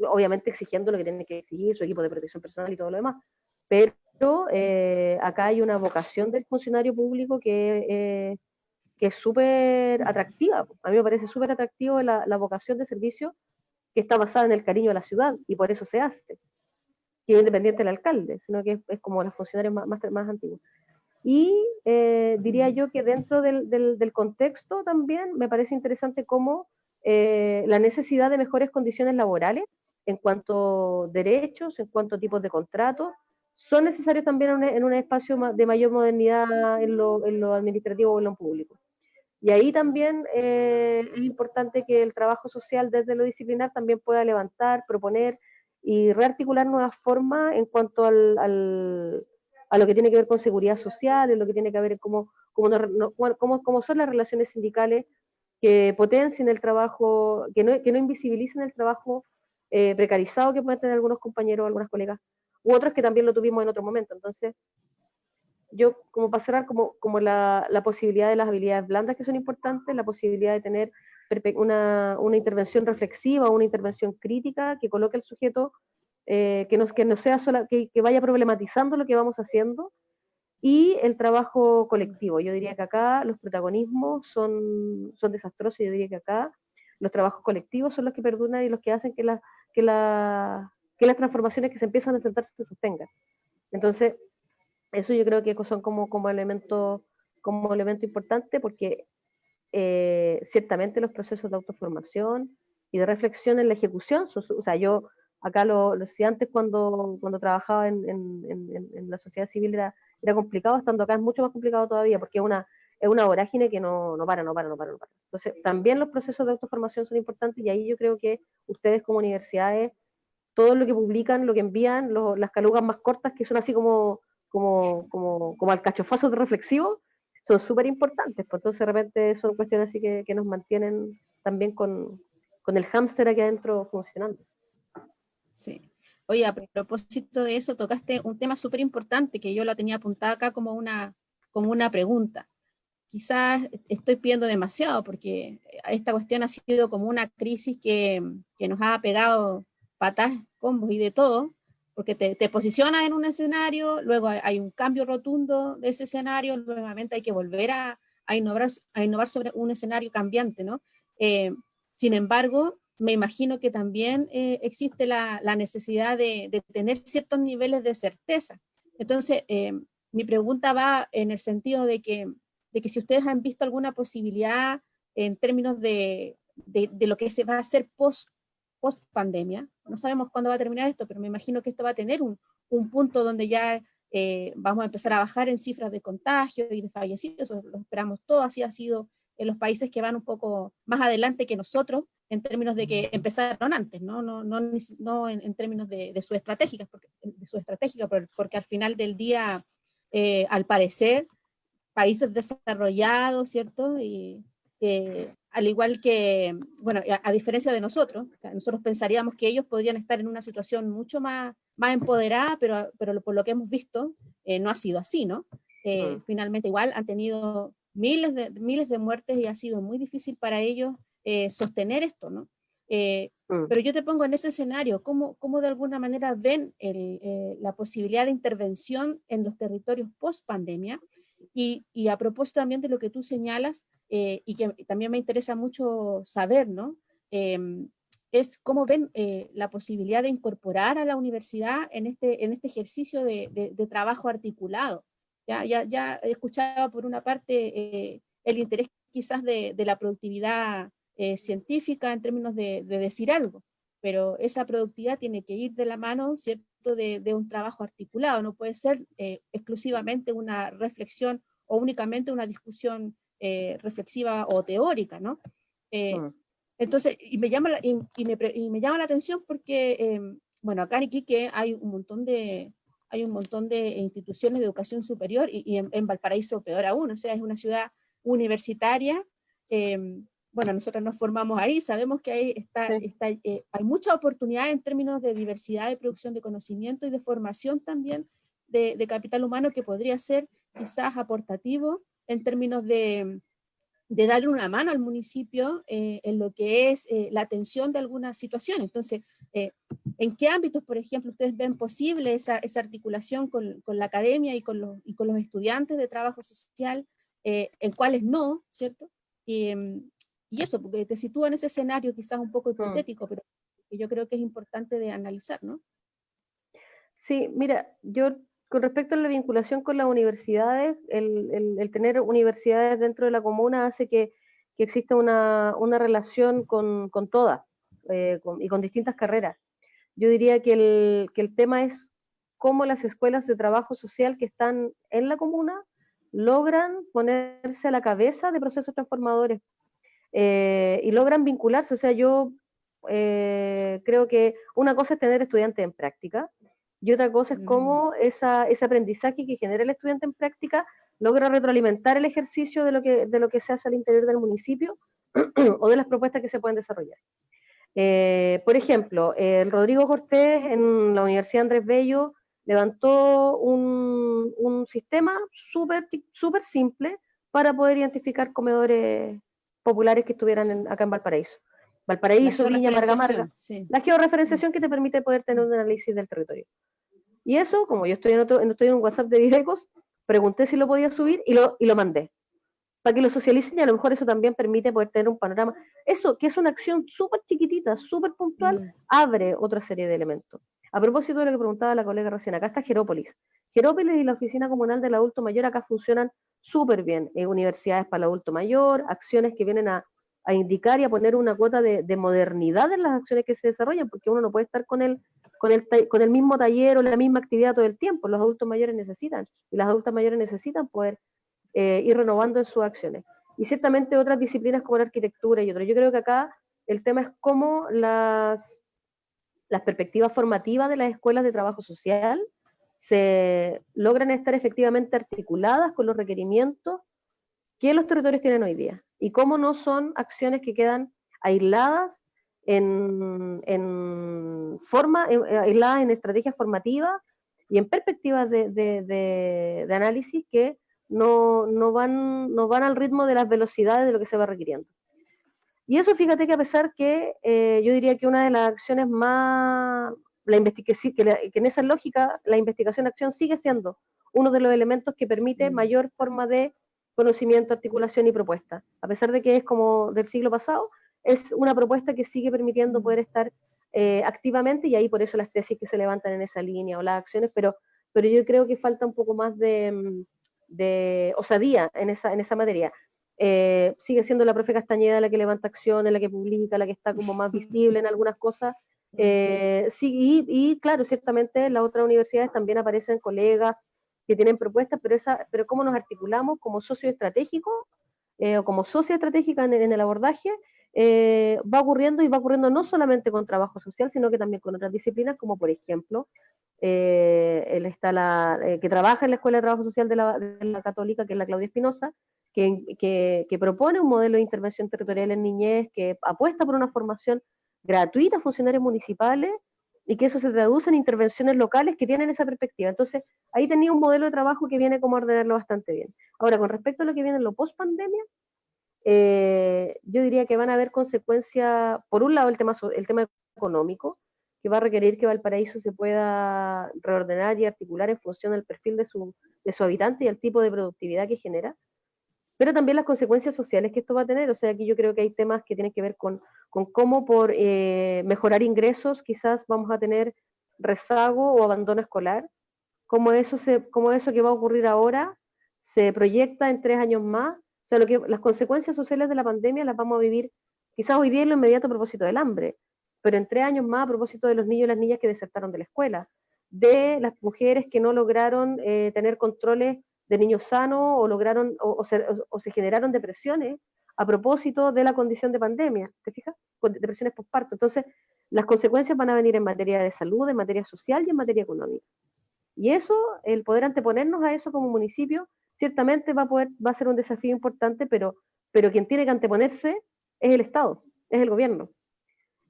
S3: obviamente exigiendo lo que tienen que exigir, su equipo de protección personal y todo lo demás, pero acá hay una vocación del funcionario público que es súper atractiva. A mí me parece súper atractivo la vocación de servicio, que está basada en el cariño a la ciudad, y por eso se hace, que es independiente del alcalde, sino que es como los funcionarios más antiguos. Y diría yo que dentro del contexto también me parece interesante cómo la necesidad de mejores condiciones laborales en cuanto a derechos, en cuanto a tipos de contratos, son necesarios también en un espacio de mayor modernidad en lo administrativo o en lo público. Y ahí también es importante que el trabajo social desde lo disciplinar también pueda levantar, proponer y rearticular nuevas formas en cuanto a lo que tiene que ver con seguridad social, en lo que tiene que ver cómo son las relaciones sindicales que potencien el trabajo, que no invisibilicen el trabajo precarizado que pueden tener algunos compañeros, algunas colegas, u otros que también lo tuvimos en otro momento. Entonces, yo, como para cerrar, como la posibilidad de las habilidades blandas que son importantes, la posibilidad de tener una intervención reflexiva, una intervención crítica que coloque al sujeto, que no sea sola, que vaya problematizando lo que vamos haciendo, y el trabajo colectivo. Yo diría que acá los protagonismos son desastrosos. Yo diría que acá los trabajos colectivos son los que perduran y los que hacen que las transformaciones que se empiezan a sentar se sostengan. Entonces, eso yo creo que son como elemento importante, porque ciertamente los procesos de autoformación y de reflexión en la ejecución, o sea, yo acá si antes cuando trabajaba en la sociedad civil era complicado, estando acá es mucho más complicado todavía, porque es una vorágine que no para. Entonces, también los procesos de autoformación son importantes, y ahí yo creo que ustedes como universidades, todo lo que publican, lo que envían, las calugas más cortas, que son así como alcachofazos de reflexivo, son súper importantes. Pues entonces de repente son cuestiones así que nos mantienen también con el hámster aquí adentro funcionando.
S1: Sí. Oye, a propósito de eso, tocaste un tema súper importante que yo lo tenía apuntada acá como una pregunta. Quizás estoy pidiendo demasiado, porque esta cuestión ha sido como una crisis que nos ha pegado patas, combos y de todo, porque te posicionas en un escenario, luego hay un cambio rotundo de ese escenario, nuevamente hay que volver a innovar sobre un escenario cambiante, ¿no? Sin embargo, me imagino que también existe la necesidad de tener ciertos niveles de certeza. Entonces, mi pregunta va en el sentido de que si ustedes han visto alguna posibilidad en términos de lo que se va a hacer post pandemia. No sabemos cuándo va a terminar esto, pero me imagino que esto va a tener un punto donde ya vamos a empezar a bajar en cifras de contagio y de fallecidos. Eso lo esperamos todos. Así ha sido en los países que van un poco más adelante que nosotros, en términos de que empezaron antes, no en términos de su estratégica, porque al final del día, al parecer, países desarrollados, ¿cierto? Y al igual que, bueno, a diferencia de nosotros, o sea, nosotros pensaríamos que ellos podrían estar en una situación mucho más empoderada, pero por lo que hemos visto, no ha sido así, ¿no? Finalmente igual han tenido miles de muertes y ha sido muy difícil para ellos sostener esto, ¿no? Pero yo te pongo en ese escenario, ¿cómo de alguna manera ven la posibilidad de intervención en los territorios post pandemia? Y a propósito también de lo que tú señalas, y que también me interesa mucho saber, ¿no? Es cómo ven la posibilidad de incorporar a la universidad en este ejercicio de trabajo articulado. Ya escuchaba por una parte el interés quizás de la productividad científica en términos de decir algo, pero esa productividad tiene que ir de la mano, ¿cierto?, de un trabajo articulado, no puede ser exclusivamente una reflexión o únicamente una discusión reflexiva o teórica, ¿no? Entonces, y me llama la atención porque, bueno, acá en Iquique hay un montón de instituciones de educación superior, y en Valparaíso peor aún, o sea, es una ciudad universitaria. Bueno, nosotros nos formamos ahí, sabemos que ahí hay mucha oportunidad en términos de diversidad de producción de conocimiento y de formación también de capital humano, que podría ser quizás aportativo en términos de darle una mano al municipio en lo que es la atención de algunas situaciones. Entonces, ¿en qué ámbitos, por ejemplo, ustedes ven posible esa articulación con la academia y con los estudiantes de trabajo social? ¿En cuáles no, cierto? Y eso, porque te sitúa en ese escenario quizás un poco hipotético, pero que yo creo que es importante de analizar, ¿no?
S3: Sí, mira, yo con respecto a la vinculación con las universidades, el tener universidades dentro de la comuna hace que exista una relación con todas y con distintas carreras. Yo diría que el tema es cómo las escuelas de trabajo social que están en la comuna logran ponerse a la cabeza de procesos transformadores y logran vincularse. O sea, yo creo que una cosa es tener estudiantes en práctica, y otra cosa es cómo ese aprendizaje que genera el estudiante en práctica logra retroalimentar el ejercicio de lo que se hace al interior del municipio o de las propuestas que se pueden desarrollar. Por ejemplo, el Rodrigo Cortés en la Universidad Andrés Bello levantó un sistema súper simple para poder identificar comedores populares que estuvieran acá en Valparaíso. Valparaíso, Viña, Marga. Sí. La georreferenciación que te permite poder tener un análisis del territorio. Y eso, como yo estoy en un WhatsApp de Direcos, pregunté si lo podía subir y lo mandé. para que lo socialicen, y a lo mejor eso también permite poder tener un panorama. Eso, que es una acción súper chiquitita, súper puntual, abre otra serie de elementos. A propósito de lo que preguntaba la colega recién, acá está Jerópolis. Jerópolis y la Oficina Comunal del Adulto Mayor acá funcionan súper bien. Universidades para el adulto mayor, acciones que vienen a indicar y a poner una cuota de modernidad en las acciones que se desarrollan, porque uno no puede estar con el mismo taller o la misma actividad todo el tiempo. Los adultos mayores necesitan, y las adultas mayores necesitan poder ir renovando en sus acciones. Y ciertamente otras disciplinas como la arquitectura y otras. Yo creo que acá el tema es cómo las perspectivas formativas de las escuelas de trabajo social se logran estar efectivamente articuladas con los requerimientos que los territorios tienen hoy día, y cómo no son acciones que quedan aisladas aisladas en estrategias formativas y en perspectivas de análisis que no van al ritmo de las velocidades de lo que se va requiriendo. Y eso, fíjate que a pesar que yo diría que una de las acciones más, que en esa lógica la investigación-acción sigue siendo uno de los elementos que permite mayor forma de conocimiento, articulación y propuesta. A pesar de que es como del siglo pasado, es una propuesta que sigue permitiendo poder estar activamente, y ahí por eso las tesis que se levantan en esa línea o las acciones, pero yo creo que falta un poco más de osadía en esa materia. Sigue siendo la profe Castañeda la que levanta acciones, la que publica, la que está como más visible en algunas cosas. Sí, y claro, ciertamente las otras universidades también aparecen colegas que tienen propuestas, pero cómo nos articulamos como socio estratégico o como socia estratégica en el abordaje, va ocurriendo no solamente con trabajo social, sino que también con otras disciplinas, como por ejemplo, él está que trabaja en la Escuela de Trabajo Social de la Católica, que es la Claudia Espinosa, que propone un modelo de intervención territorial en niñez, que apuesta por una formación gratuita a funcionarios municipales, y que eso se traduce en intervenciones locales que tienen esa perspectiva. Entonces, ahí tenía un modelo de trabajo que viene como a ordenarlo bastante bien. Ahora, con respecto a lo que viene en lo post-pandemia, yo diría que van a haber consecuencias, por un lado el tema económico, que va a requerir que Valparaíso se pueda reordenar y articular en función del perfil de su habitante y el tipo de productividad que genera, pero también las consecuencias sociales que esto va a tener. O sea, aquí yo creo que hay temas que tienen que ver con cómo por mejorar ingresos quizás vamos a tener rezago o abandono escolar, cómo eso que va a ocurrir ahora se proyecta en 3 años más. O sea, las consecuencias sociales de la pandemia las vamos a vivir quizás hoy día en lo inmediato a propósito del hambre, pero en 3 años más a propósito de los niños y las niñas que desertaron de la escuela, de las mujeres que no lograron tener controles de niños sanos, o lograron o se generaron depresiones a propósito de la condición de pandemia, ¿te fijas? Con depresiones postparto. Entonces, las consecuencias van a venir en materia de salud, en materia social y en materia económica. Y eso, el poder anteponernos a eso como municipio, ciertamente va a ser un desafío importante, pero quien tiene que anteponerse es el Estado, es el gobierno.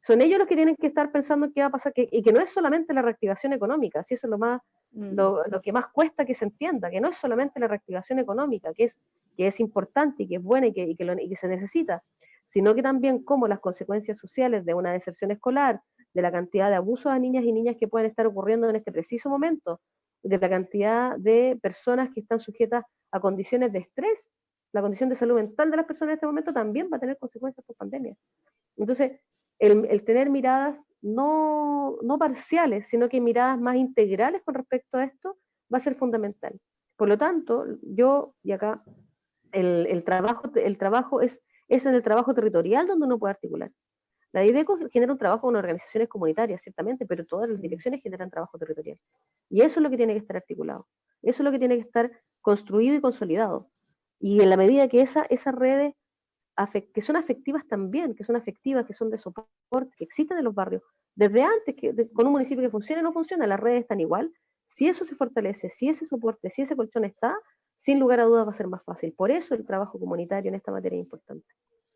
S3: Son ellos los que tienen que estar pensando en qué va a pasar, y que no es solamente la reactivación económica, si eso es lo que más cuesta que se entienda, que no es solamente la reactivación económica, que es importante y que es buena y que se necesita, sino que también cómo las consecuencias sociales de una deserción escolar, de la cantidad de abusos a niñas y niñas que pueden estar ocurriendo en este preciso momento, de la cantidad de personas que están sujetas a condiciones de estrés, la condición de salud mental de las personas en este momento también va a tener consecuencias por pandemia. Entonces, el tener miradas no parciales, sino que miradas más integrales con respecto a esto, va a ser fundamental. Por lo tanto, y acá, el trabajo es en el trabajo territorial donde uno puede articular. La DIDECO genera un trabajo con organizaciones comunitarias, ciertamente, pero todas las direcciones generan trabajo territorial. Y eso es lo que tiene que estar articulado. Eso es lo que tiene que estar construido y consolidado. Y en la medida que esas redes que son afectivas también, que son de soporte, que existen en los barrios, desde antes, con un municipio que funcione o no funciona, las redes están igual. Si eso se fortalece, si ese soporte, si ese colchón está, sin lugar a dudas va a ser más fácil. Por eso el trabajo comunitario en esta materia es importante.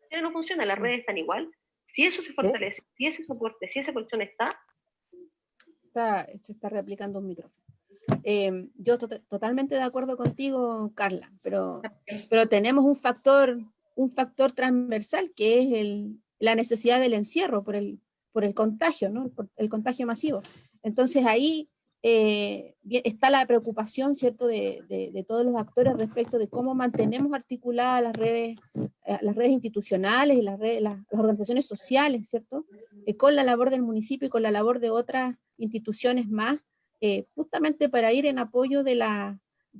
S3: Si no funciona, las redes están igual. Si eso se fortalece, si ese soporte, si ese colchón está...
S1: Se está reaplicando un micrófono. Yo totalmente de acuerdo contigo, Carla, pero tenemos un factor transversal, que es la necesidad del encierro por el contagio, ¿no? Por el contagio masivo. Entonces ahí está la preocupación, ¿cierto?, de todos los actores respecto de cómo mantenemos articuladas las redes institucionales y las organizaciones sociales, ¿cierto?, con la labor del municipio y con la labor de otras instituciones más, justamente para ir en apoyo de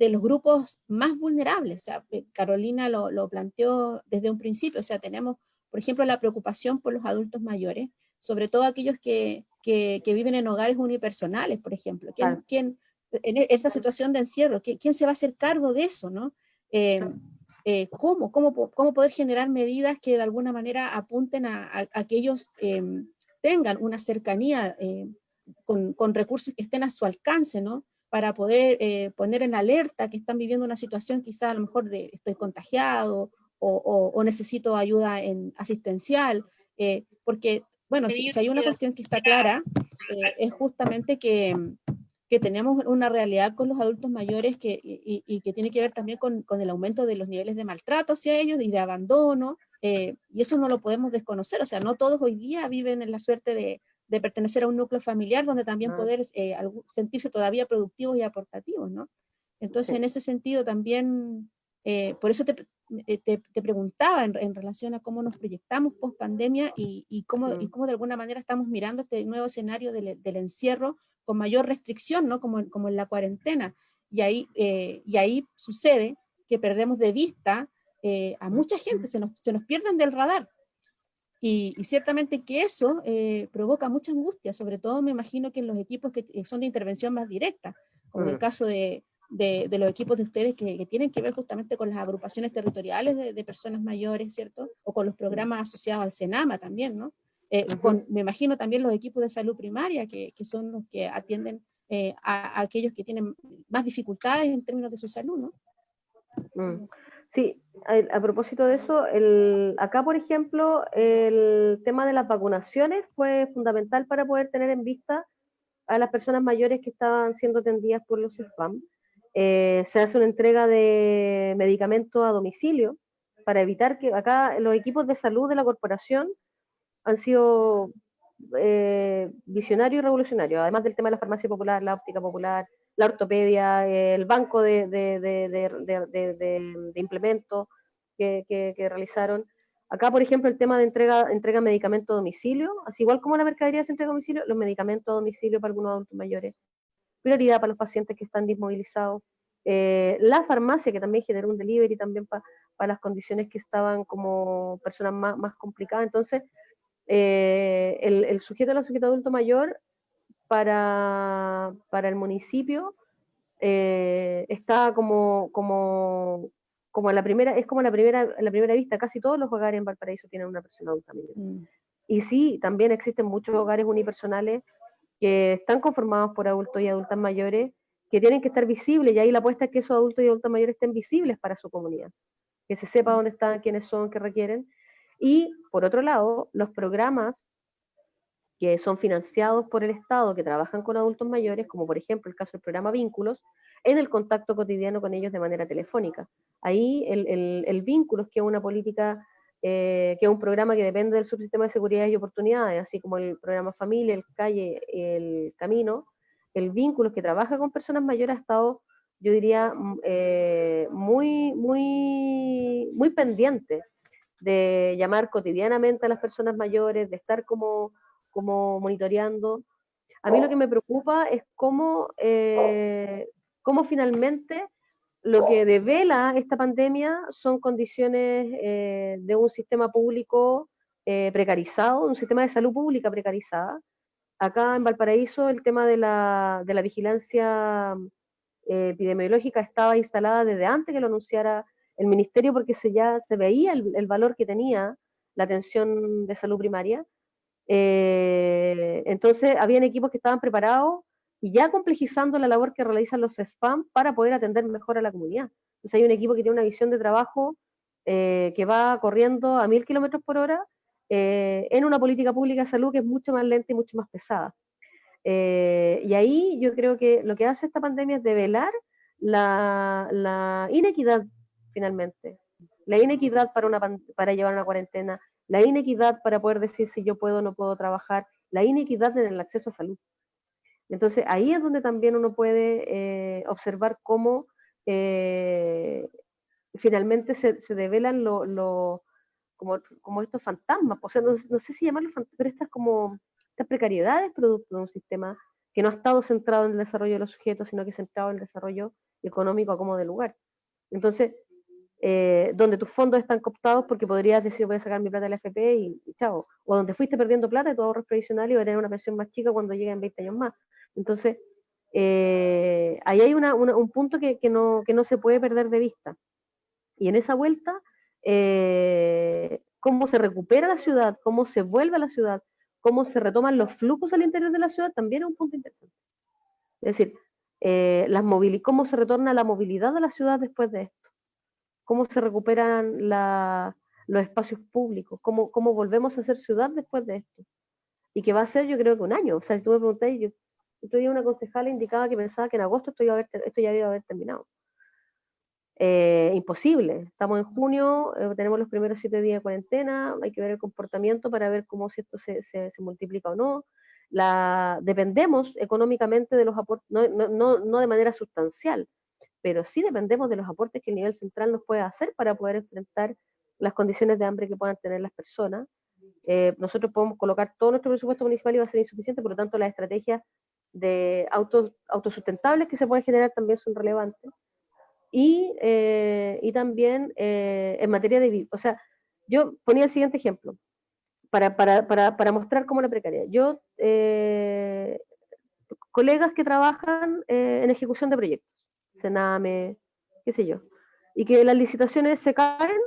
S1: los grupos más vulnerables. O sea, Carolina lo planteó desde un principio. O sea, tenemos, por ejemplo, la preocupación por los adultos mayores, sobre todo aquellos que viven en hogares unipersonales, por ejemplo.
S3: Claro.
S1: En esta situación de encierro, ¿quién se va a hacer cargo de eso, no? ¿Cómo poder generar medidas que de alguna manera apunten a que ellos tengan una cercanía con recursos que estén a su alcance, ¿no?, para poder poner en alerta que están viviendo una situación quizá a lo mejor de estoy contagiado o necesito ayuda asistencial, porque, bueno, si hay una cuestión que está clara, es justamente que tenemos una realidad con los adultos mayores y que tiene que ver también con el aumento de los niveles de maltrato hacia ellos y de abandono, y eso no lo podemos desconocer. O sea, no todos hoy día viven en la suerte de pertenecer a un núcleo familiar donde también poder sentirse todavía productivos y aportativos, ¿no? Entonces, en ese sentido también, por eso te preguntaba en relación a cómo nos proyectamos post pandemia y cómo de alguna manera estamos mirando este nuevo escenario del encierro con mayor restricción, ¿no?, como en la cuarentena. Y ahí sucede que perdemos de vista a mucha gente, se nos pierden del radar. Y ciertamente que eso provoca mucha angustia, sobre todo me imagino que en los equipos que son de intervención más directa, como en el caso de los equipos de ustedes que tienen que ver justamente con las agrupaciones territoriales de personas mayores, ¿cierto? O con los programas asociados al Senama también, ¿no? Me imagino también los equipos de salud primaria, que son los que atienden a aquellos que tienen más dificultades en términos de su salud, ¿no?
S3: Sí, a propósito de eso, acá, por ejemplo, el tema de las vacunaciones fue fundamental para poder tener en vista a las personas mayores que estaban siendo atendidas por los CESFAM. Se hace una entrega de medicamentos a domicilio para evitar que acá los equipos de salud de la corporación han sido visionarios y revolucionarios, además del tema de la farmacia popular, la óptica popular, la ortopedia, el banco de implementos que realizaron. Acá, por ejemplo, el tema de entrega de medicamentos a domicilio, así igual como la mercadería se entrega a domicilio, los medicamentos a domicilio para algunos adultos mayores, prioridad para los pacientes que están desmovilizados. La farmacia, que también generó un delivery también para las condiciones que estaban como personas más complicadas. Entonces, el sujeto adulto mayor para el municipio está como a la primera, es como la primera vista. Casi todos los hogares en Valparaíso tienen una persona adulta mayor. Y sí, también existen muchos hogares unipersonales que están conformados por adultos y adultas mayores que tienen que estar visibles, y ahí la apuesta es que esos adultos y adultas mayores estén visibles para su comunidad, que se sepa dónde están, quiénes son, qué requieren. Y por otro lado, los programas que son financiados por el Estado, que trabajan con adultos mayores, como por ejemplo el caso del programa Vínculos, en el contacto cotidiano con ellos de manera telefónica. Ahí el Vínculos, que es una política, que es un programa que depende del subsistema de seguridad y oportunidades, así como el programa Familia, el Calle, el Camino, el Vínculos, que trabaja con personas mayores, ha estado, yo diría, muy pendiente de llamar cotidianamente a las personas mayores, de estar como monitoreando. A mí lo que me preocupa es cómo finalmente lo que devela esta pandemia son condiciones de un sistema público precarizado, un sistema de salud pública precarizada. Acá en Valparaíso el tema de la vigilancia epidemiológica estaba instalada desde antes que lo anunciara el ministerio, porque ya se veía el valor que tenía la atención de salud primaria. Entonces, habían equipos que estaban preparados y ya complejizando la labor que realizan los SPAM para poder atender mejor a la comunidad. Entonces, hay un equipo que tiene una visión de trabajo que va corriendo a 1000 kilómetros por hora en una política pública de salud que es mucho más lenta y mucho más pesada. Y ahí yo creo que lo que hace esta pandemia es develar la inequidad, finalmente. La inequidad para llevar una cuarentena, la inequidad para poder decir si yo puedo o no puedo trabajar, la inequidad en el acceso a salud. Entonces, ahí es donde también uno puede observar cómo finalmente se develan como estos fantasmas, o sea, no sé si llamarlos fantasmas, pero estas precariedades producto de un sistema que no ha estado centrado en el desarrollo de los sujetos, sino que centrado en el desarrollo económico a como de lugar. Entonces, donde tus fondos están cooptados porque podrías decir voy a sacar mi plata de la FP y chao, o donde fuiste perdiendo plata y tu ahorro es previsional y vas a tener una pensión más chica cuando lleguen 20 años más. Entonces, ahí hay un punto que no se puede perder de vista. Y en esa vuelta, cómo se recupera la ciudad, cómo se vuelve a la ciudad, cómo se retoman los flujos al interior de la ciudad, también es un punto interesante. Es decir, cómo se retorna la movilidad de la ciudad después de esto, cómo se recuperan los espacios públicos, cómo volvemos a ser ciudad después de esto. Y que va a ser, yo creo que un año. O sea, si tú me preguntas, otro día una concejala indicaba que pensaba que en agosto esto ya iba a haber terminado. Imposible. Estamos en junio, tenemos los primeros 7 días de cuarentena, hay que ver el comportamiento para ver cómo si esto se multiplica o no. Dependemos económicamente de los aportes, no de manera sustancial, pero sí dependemos de los aportes que el nivel central nos puede hacer para poder enfrentar las condiciones de hambre que puedan tener las personas. Nosotros podemos colocar todo nuestro presupuesto municipal y va a ser insuficiente, por lo tanto las estrategias de autosustentables que se pueden generar también son relevantes. Y también en materia de... O sea, yo ponía el siguiente ejemplo, para mostrar cómo la precariedad. Yo, colegas que trabajan en ejecución de proyectos, Sename, qué sé yo, y que las licitaciones se caen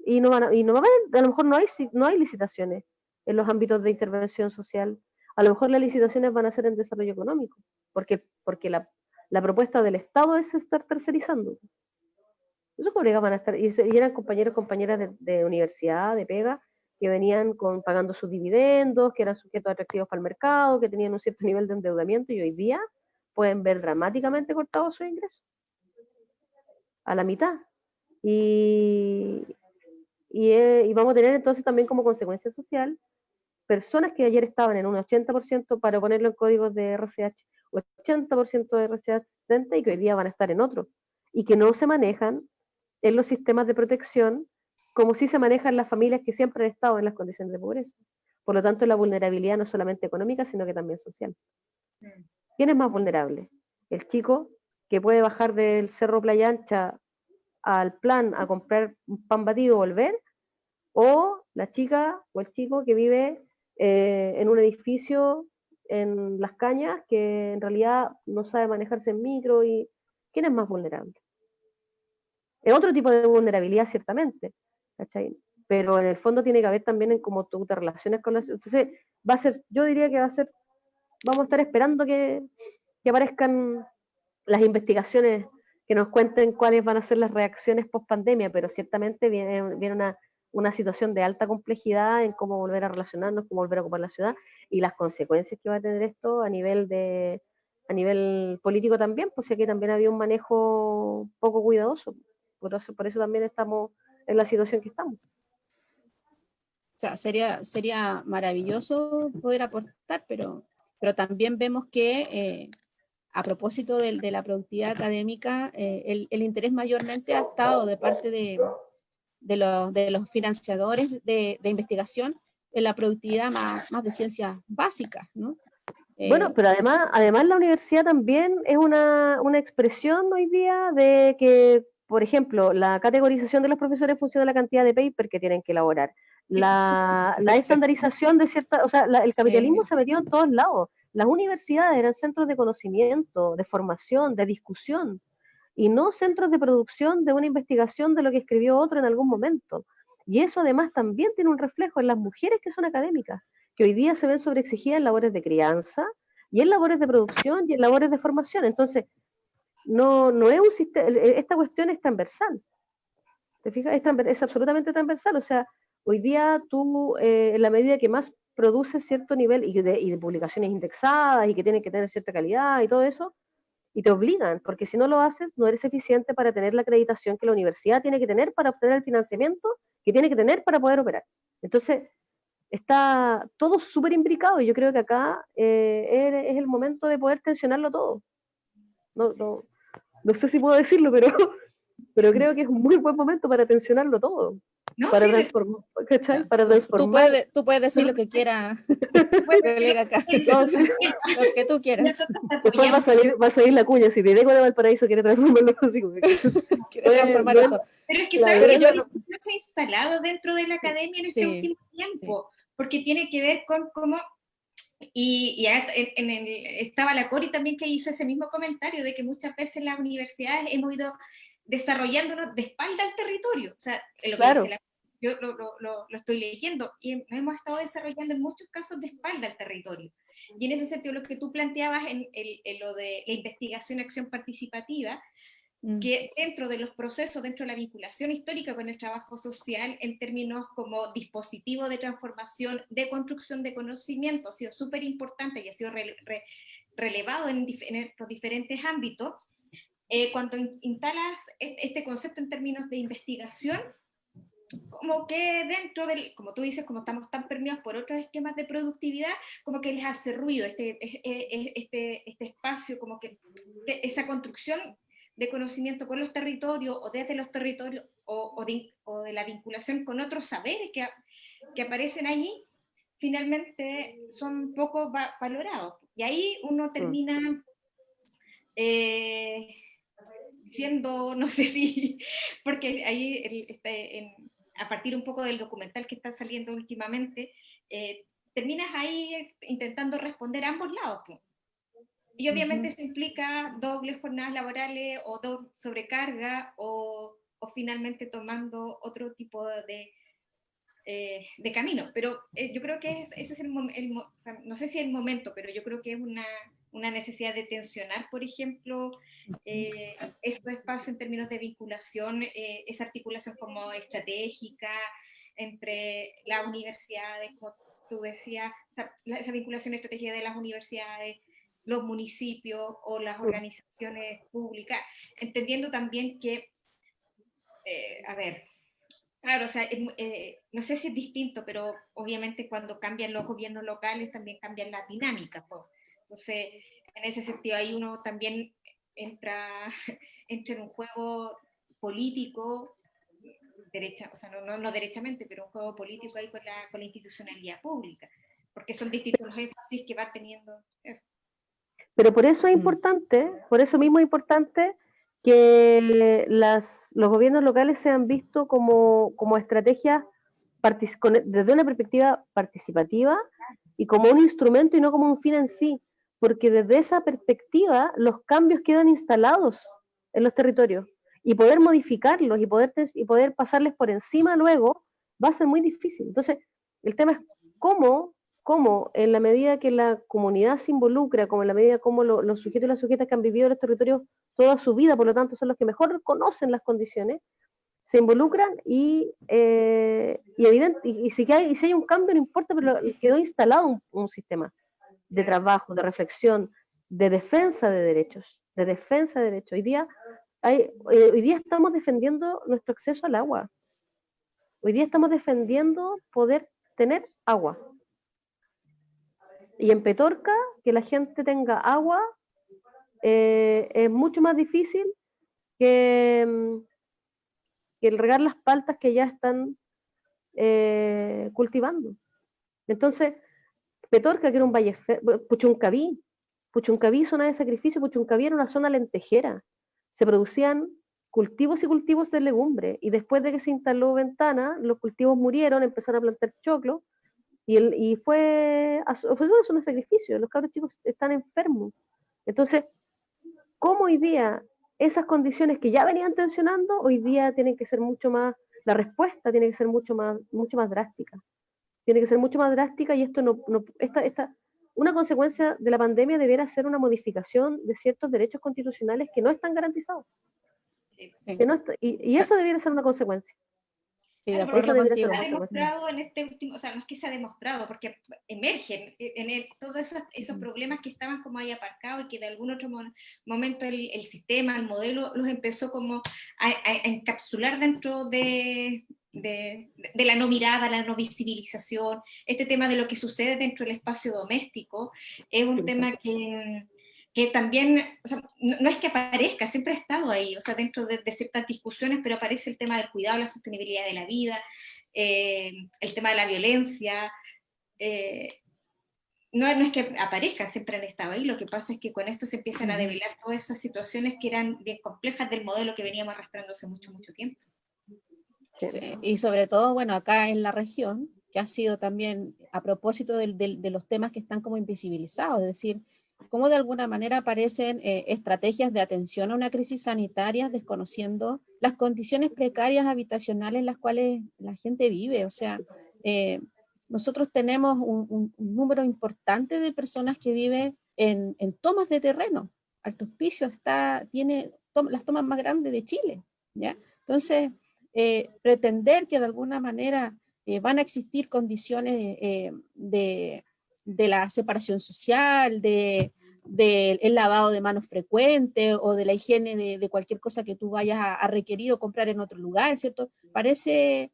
S3: y no van a haber, a lo mejor no hay licitaciones en los ámbitos de intervención social, a lo mejor las licitaciones van a ser en desarrollo económico, porque la propuesta del Estado es estar tercerizando. Esos colegas van a estar, y eran compañeras de universidad, de pega, que venían pagando sus dividendos, que eran sujetos atractivos para el mercado, que tenían un cierto nivel de endeudamiento y hoy día pueden ver dramáticamente cortados sus ingresos a la mitad. Y vamos a tener entonces también como consecuencia social personas que ayer estaban en un 80% para ponerlo en códigos de RCH, 80% de RCH 70 y que hoy día van a estar en otro, y que no se manejan en los sistemas de protección como si se manejan las familias que siempre han estado en las condiciones de pobreza. Por lo tanto, la vulnerabilidad no es solamente económica, sino que también social. ¿Quién es más vulnerable? El chico que puede bajar del Cerro Playa Ancha al Plan a comprar un pan batido y volver, o la chica o el chico que vive en un edificio en Las Cañas que en realidad no sabe manejarse en micro. Y ¿quién es más vulnerable? Es otro tipo de vulnerabilidad, ciertamente, ¿cachai? Pero en el fondo tiene que haber también en cómo tú te relacionas con las... Entonces, yo diría que vamos a estar esperando que aparezcan las investigaciones que nos cuenten cuáles van a ser las reacciones post pandemia, pero ciertamente viene una situación de alta complejidad en cómo volver a relacionarnos, cómo volver a ocupar la ciudad y las consecuencias que va a tener esto a nivel político también, pues aquí también había un manejo poco cuidadoso. Por eso también estamos en la situación que estamos.
S1: O sea, sería maravilloso poder aportar, pero también vemos que a propósito de la productividad académica, el interés mayormente ha estado de parte de los financiadores de investigación en la productividad más de ciencias básicas, ¿no?
S3: Bueno, pero además la universidad también es una expresión hoy día de que, por ejemplo, la categorización de los profesores en función de la cantidad de paper que tienen que elaborar, la estandarización de cierta, o sea, el capitalismo se metió en todos lados. Las universidades eran centros de conocimiento, de formación, de discusión, y no centros de producción de una investigación de lo que escribió otro en algún momento. Y eso además también tiene un reflejo en las mujeres que son académicas, que hoy día se ven sobreexigidas en labores de crianza, y en labores de producción, y en labores de formación. Entonces, no es un sistema, esta cuestión es transversal. ¿Te fijas? Es absolutamente transversal. O sea, hoy día tú, en la medida que más produces cierto nivel y de publicaciones indexadas y que tienen que tener cierta calidad y todo eso, y te obligan, porque si no lo haces, no eres eficiente para tener la acreditación que la universidad tiene que tener para obtener el financiamiento que tiene que tener para poder operar. Entonces, está todo súper imbricado y yo creo que acá es el momento de poder tensionarlo todo. No sé si puedo decirlo, pero creo que es un muy buen momento para tensionarlo todo.
S4: No,
S3: Para
S4: sí,
S3: transformar, ¿cachai? Para transformar.
S1: Tú puedes decir lo que quieras, colega acá.
S3: No, sí.
S1: Lo que tú quieras.
S4: nosotros te
S3: Después va
S4: apoyamos.
S3: a salir la cuña, si Dideco de Valparaíso quiere transformarlo así como que...
S1: Quiero transformar esto.
S4: Pero es que
S3: Claro,
S4: sabes
S1: pero
S4: que
S1: yo-
S4: la se ha instalado dentro de la academia en este
S1: Sí,
S4: último tiempo, porque tiene que ver con cómo, estaba la Cori también que hizo ese mismo comentario de que muchas veces las universidades hemos ido desarrollándonos de espalda al territorio, o sea, es lo que
S3: Claro.
S4: dice yo lo estoy leyendo, y nos hemos estado desarrollando en muchos casos de espalda al territorio. Y en ese sentido, lo que tú planteabas en lo de la investigación, acción participativa, que dentro de los procesos, dentro de la vinculación histórica con el trabajo social, en términos como dispositivo de transformación, de construcción de conocimiento, ha sido súper importante y ha sido relevado en los diferentes ámbitos. Cuando instalas este concepto en términos de investigación, como que dentro del, como tú dices, como estamos tan permeados por otros esquemas de productividad, como que les hace ruido este espacio, como que esa construcción de conocimiento con los territorios o desde los territorios o de la vinculación con otros saberes que aparecen allí, finalmente son poco valorados. Y ahí uno termina siendo, no sé si, porque ahí a partir un poco del documental que está saliendo últimamente, terminas ahí intentando responder a ambos lados. Pues. Y obviamente eso implica dobles jornadas laborales o sobrecarga o finalmente tomando otro tipo de camino. Pero yo creo que ese es o sea, no sé si es el momento, pero yo creo que es una necesidad de tensionar, por ejemplo, estos espacios en términos de vinculación, esa articulación como estratégica entre las universidades, como tú decías, o sea, esa vinculación estratégica de las universidades, los municipios o las organizaciones públicas, entendiendo también que, a ver, claro, o sea, no sé si es distinto, pero obviamente cuando cambian los gobiernos locales también cambian las dinámicas. Pues. Entonces, en ese sentido, ahí uno también entra en un juego político, o sea, no derechamente, pero un juego político ahí con la institucionalidad pública, porque son distintos los énfasis que va teniendo eso.
S3: Pero por eso es importante, por eso mismo es importante que los gobiernos locales sean vistos como estrategias desde una perspectiva participativa y como un instrumento y no como un fin en sí, porque desde esa perspectiva los cambios quedan instalados en los territorios y poder modificarlos y poder pasarles por encima luego va a ser muy difícil. Entonces, el tema es cómo en la medida que la comunidad se involucra, como en la medida como los sujetos y las sujetas que han vivido en los territorios toda su vida, por lo tanto son los que mejor conocen las condiciones, se involucran y si hay un cambio no importa, pero quedó instalado un sistema de trabajo, de reflexión, de defensa de derechos, Hoy día estamos defendiendo nuestro acceso al agua. Hoy día estamos defendiendo poder tener agua. Y en Petorca, que la gente tenga agua es mucho más difícil que el regar las paltas que ya están cultivando. Entonces, Petorca, que era un valle, Puchuncaví, zona de sacrificio, Puchuncaví era una zona lentejera. Se producían cultivos y cultivos de legumbre, y después de que se instaló Ventana, los cultivos murieron, empezaron a plantar choclo, y fue una zona de sacrificio, los cabros chicos están enfermos. Entonces, ¿cómo hoy día esas condiciones que ya venían tensionando, hoy día tienen que ser mucho más, la respuesta tiene que ser mucho más drástica? Tiene que ser mucho más drástica, y esto una consecuencia de la pandemia debiera ser una modificación de ciertos derechos constitucionales que no están garantizados.
S1: Sí.
S3: Y eso debiera ser una consecuencia.
S1: Sí, de
S4: Claro,
S1: acuerdo contigo.
S4: se ha demostrado en este último, o sea, no es que se ha demostrado, porque emergen todos esos problemas que estaban como ahí aparcados y que de algún otro momento el sistema, el modelo, los empezó como a encapsular dentro de de la no mirada, la no visibilización, este tema de lo que sucede dentro del espacio doméstico, es un tema que también, o sea, no es que aparezca, siempre ha estado ahí, o sea, dentro de ciertas discusiones, pero aparece el tema del cuidado, la sostenibilidad de la vida, el tema de la violencia, no es que aparezcan, siempre han estado ahí, lo que pasa es que con esto se empiezan a develar todas esas situaciones que eran bien complejas del modelo que veníamos arrastrando hace mucho, mucho tiempo.
S1: Sí, y sobre todo, bueno, acá en la región, que ha sido también a propósito de los temas que están como invisibilizados, es decir, cómo de alguna manera aparecen estrategias de atención a una crisis sanitaria desconociendo las condiciones precarias habitacionales en las cuales la gente vive. O sea, nosotros tenemos un número importante de personas que viven en tomas de terreno. Alto Hospicio tiene las tomas más grandes de Chile, ¿ya? Entonces, pretender que de alguna manera van a existir condiciones de la separación social, del lavado de manos frecuente o de la higiene de cualquier cosa que tú vayas a requerir o comprar en otro lugar, ¿cierto? Parece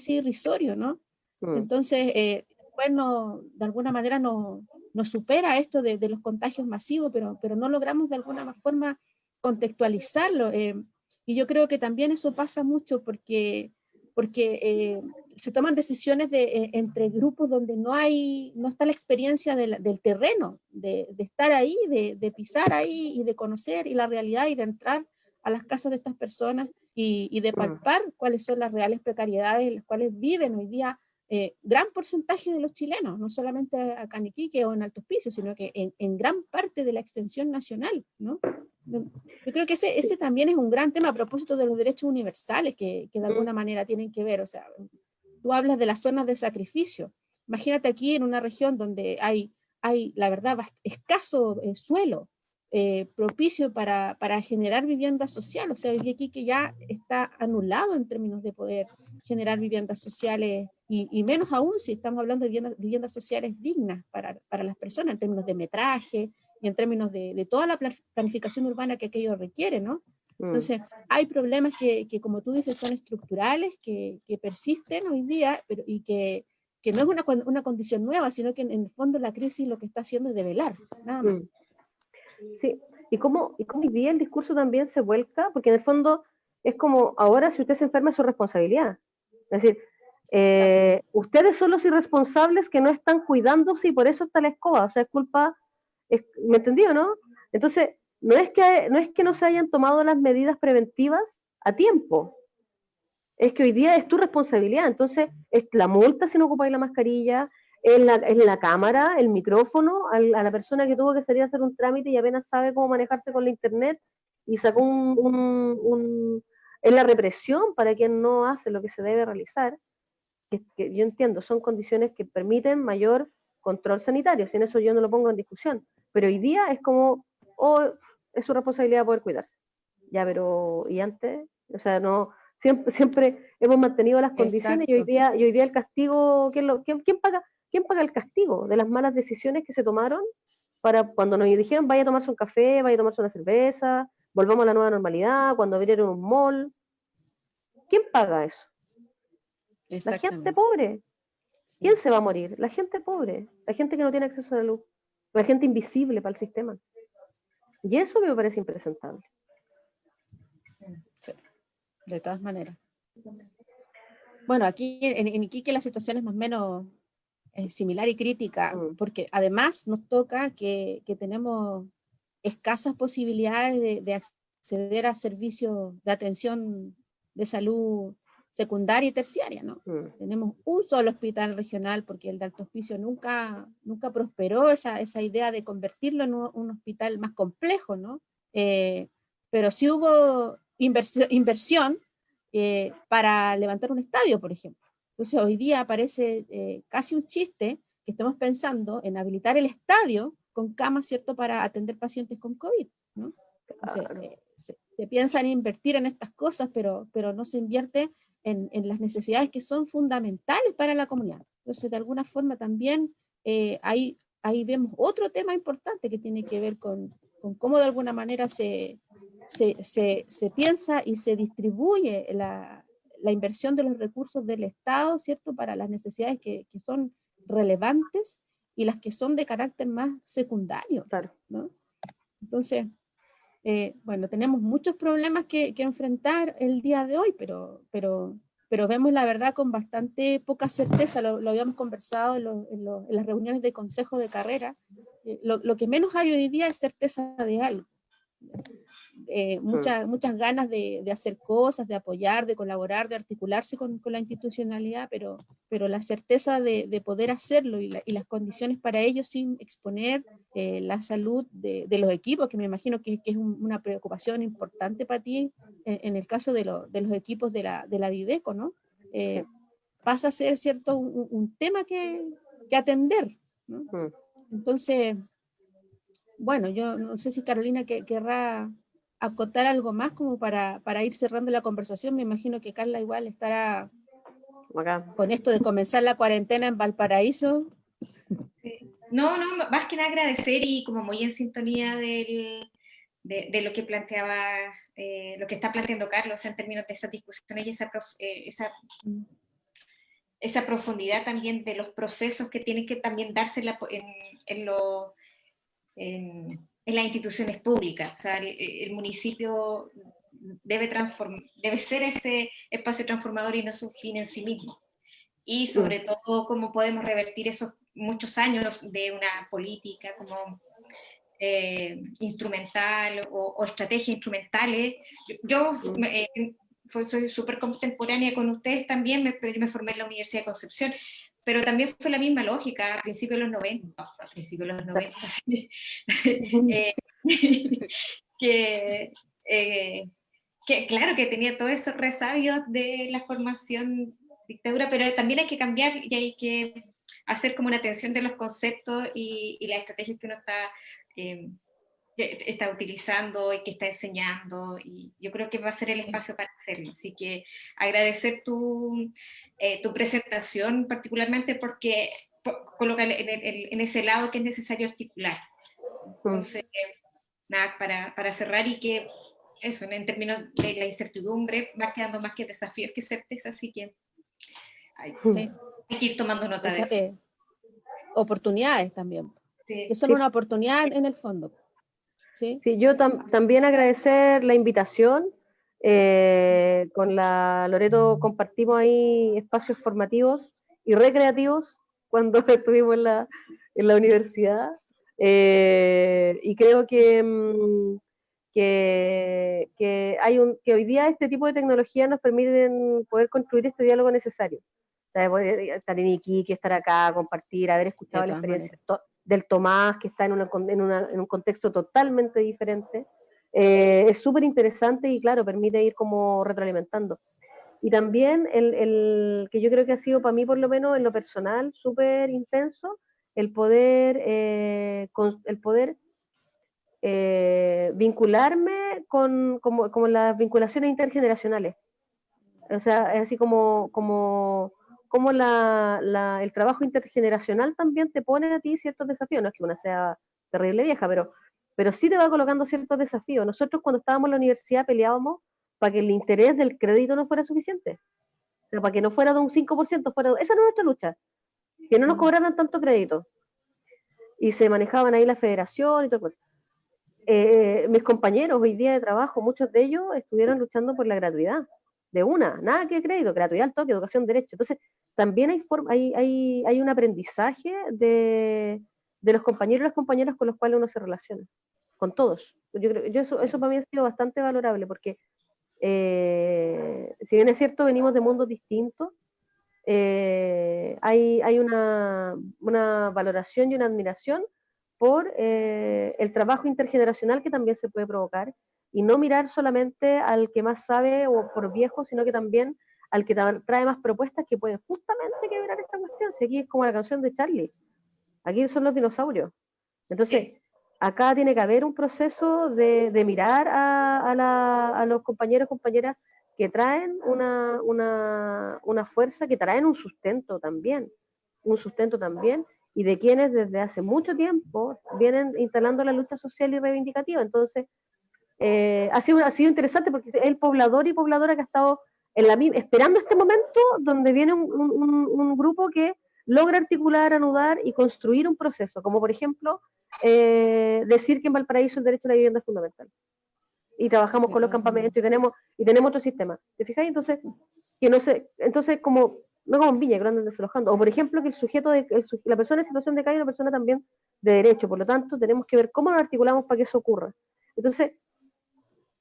S1: irrisorio, ¿no? Entonces, bueno, de alguna manera nos supera esto de los contagios masivos, pero no logramos de alguna forma contextualizarlo. Y yo creo que también eso pasa mucho porque se toman decisiones entre grupos donde no está la experiencia del terreno, de estar ahí, de pisar ahí y de conocer y la realidad y de entrar a las casas de estas personas y de palpar cuáles son las reales precariedades en las cuales viven hoy día gran porcentaje de los chilenos, no solamente acá en Iquique o en Alto Hospicio, sino que en gran parte de la extensión nacional, ¿no? Yo creo que ese también es un gran tema a propósito de los derechos universales que de alguna manera tienen que ver. O sea, tú hablas de las zonas de sacrificio. Imagínate aquí en una región donde hay la verdad, escaso suelo propicio para generar vivienda social. O sea, aquí que ya está anulado en términos de poder generar viviendas sociales y menos aún si estamos hablando de viviendas sociales dignas para las personas en términos de metraje y en términos de toda la planificación urbana que aquello requiere, ¿no? Entonces, hay problemas que como tú dices, son estructurales, que persisten hoy día, y que no es una condición nueva, sino que en el fondo la crisis lo que está haciendo es develar, nada más.
S3: Sí, y cómo hoy día el discurso también se vuelca, porque en el fondo es como, ahora si usted se enferma es su responsabilidad. Es decir, ustedes son los irresponsables que no están cuidándose y por eso está la escoba, o sea, es culpa, ¿me entendió, no? Entonces, no es que no se hayan tomado las medidas preventivas a tiempo, es que hoy día es tu responsabilidad, entonces es la multa si no ocupáis la mascarilla, es la cámara, el micrófono, a la persona que tuvo que salir a hacer un trámite y apenas sabe cómo manejarse con la internet y sacó es la represión para quien no hace lo que se debe realizar, que yo entiendo, son condiciones que permiten mayor control sanitario, sin eso yo no lo pongo en discusión, pero hoy día es como, es su responsabilidad poder cuidarse, ya, pero, ¿y antes? O sea, no, siempre hemos mantenido las condiciones. Exacto. y hoy día el castigo, ¿quién paga el castigo de las malas decisiones que se tomaron para cuando nos dijeron vaya a tomarse un café, vaya a tomarse una cerveza, volvamos a la nueva normalidad, cuando abrieron un mall? ¿Quién paga eso? La gente pobre. ¿Quién se va a morir? La gente pobre, la gente que no tiene acceso a la luz, la gente invisible para el sistema. Y eso me parece impresentable.
S1: Sí, de todas maneras. Bueno, aquí en Iquique la situación es más o menos similar y crítica, porque además nos toca que tenemos escasas posibilidades de acceder a servicios de atención de salud secundaria y terciaria, ¿no? Tenemos un solo hospital regional porque el de Alto Hospicio nunca prosperó esa idea de convertirlo en un hospital más complejo, ¿no? Pero sí hubo inversión para levantar un estadio, por ejemplo. Entonces hoy día parece casi un chiste que estamos pensando en habilitar el estadio con camas, ¿cierto?, para atender pacientes con COVID, ¿no? Entonces, se piensa en invertir en estas cosas, pero no se invierte en las necesidades que son fundamentales para la comunidad. Entonces, de alguna forma también ahí vemos otro tema importante que tiene que ver con cómo de alguna manera se piensa y se distribuye la inversión de los recursos del Estado, ¿cierto?, para las necesidades que son relevantes y las que son de carácter más secundario,
S3: Claro.
S1: ¿no? Entonces, bueno, tenemos muchos problemas que enfrentar el día de hoy, pero vemos la verdad con bastante poca certeza. Lo habíamos conversado en las reuniones de consejo de carrera. Lo que menos hay hoy día es certeza de algo. Muchas ganas de hacer cosas, de apoyar, de colaborar, de articularse con la institucionalidad, pero la certeza de poder hacerlo y las condiciones para ello sin exponer la salud de los equipos, que me imagino que es una preocupación importante para ti en el caso de los equipos de la Videco, ¿no? Pasa a ser, ¿cierto?, un tema que atender, ¿no? Entonces, bueno, yo no sé si Carolina querrá acotar algo más como para ir cerrando la conversación. Me imagino que Carla igual estará
S3: Acá.
S1: con esto de comenzar la cuarentena en Valparaíso.
S4: No, más que nada agradecer y como muy en sintonía de lo que planteaba, lo que está planteando Carlos en términos de esas discusiones y esa profundidad también de los procesos que tienen que también darse en las instituciones públicas. O sea, el municipio debe ser ese espacio transformador y no su fin en sí mismo. Y sobre todo, cómo podemos revertir esos muchos años de una política como instrumental o estrategias instrumentales. Yo soy súper contemporánea con ustedes también, me formé en la Universidad de Concepción, pero también fue la misma lógica a principios de los 90, sí. Que claro que tenía todos esos resabios de la formación dictadura, pero también hay que cambiar y hay que hacer como una atención de los conceptos y las estrategias que uno está utilizando y que está enseñando, y yo creo que va a ser el espacio para hacerlo. Así que agradecer tu presentación particularmente porque coloca en ese lado que es necesario articular. Entonces, nada, para cerrar, y que eso, en términos de la incertidumbre, va quedando más que desafíos que certeza, así que hay que ir tomando nota de eso.
S1: Oportunidades también,
S4: Sí.
S1: que son una oportunidad en el fondo. Sí,
S3: yo también agradecer la invitación. Con la Loreto compartimos ahí espacios formativos y recreativos cuando estuvimos en la universidad, y creo que hoy día este tipo de tecnología nos permiten poder construir este diálogo necesario. O sea, poder estar en Iquique, estar acá, compartir, haber escuchado la experiencia del Tomás, que está en un contexto totalmente diferente. Es súper interesante y claro, permite ir como retroalimentando. Y también el que yo creo que ha sido para mí, por lo menos en lo personal, súper intenso, el poder vincularme con las vinculaciones intergeneracionales. O sea, es así como el trabajo intergeneracional también te pone a ti ciertos desafíos. No es que una sea terrible vieja, pero sí te va colocando ciertos desafíos. Nosotros cuando estábamos en la universidad peleábamos para que el interés del crédito no fuera suficiente. O sea, para que no fuera de un 5%, esa era nuestra lucha. Que no nos cobraran tanto crédito. Y se manejaban ahí la federación y todo. Mis compañeros hoy día de trabajo, muchos de ellos estuvieron luchando por la gratuidad. Nada que crédito, gratuidad al toque, educación, derecho. Entonces, también hay un aprendizaje de los compañeros y las compañeras con los cuales uno se relaciona, con todos. Eso para mí ha sido bastante valorable, porque si bien es cierto, venimos de mundos distintos, hay una valoración y una admiración por el trabajo intergeneracional que también se puede provocar, y no mirar solamente al que más sabe o por viejo, sino que también al que trae más propuestas que pueden justamente quebrar esta cuestión. Si aquí es como la canción de Charlie, aquí son los dinosaurios. Entonces, acá tiene que haber un proceso de mirar a los compañeros y compañeras que traen una fuerza, que traen un sustento también, y de quienes desde hace mucho tiempo vienen instalando la lucha social y reivindicativa. Entonces, ha sido interesante porque es el poblador y pobladora que ha estado esperando este momento donde viene un grupo que logra articular, anudar y construir un proceso, como por ejemplo decir que en Valparaíso el derecho a la vivienda es fundamental. Y trabajamos con los campamentos y tenemos otro sistema. ¿Te fijáis? Entonces, que no sé, entonces como, no como en Viña, que lo andan desalojando. O por ejemplo, que la persona en situación de calle es una persona también de derecho, por lo tanto, tenemos que ver cómo nos articulamos para que eso ocurra. Entonces,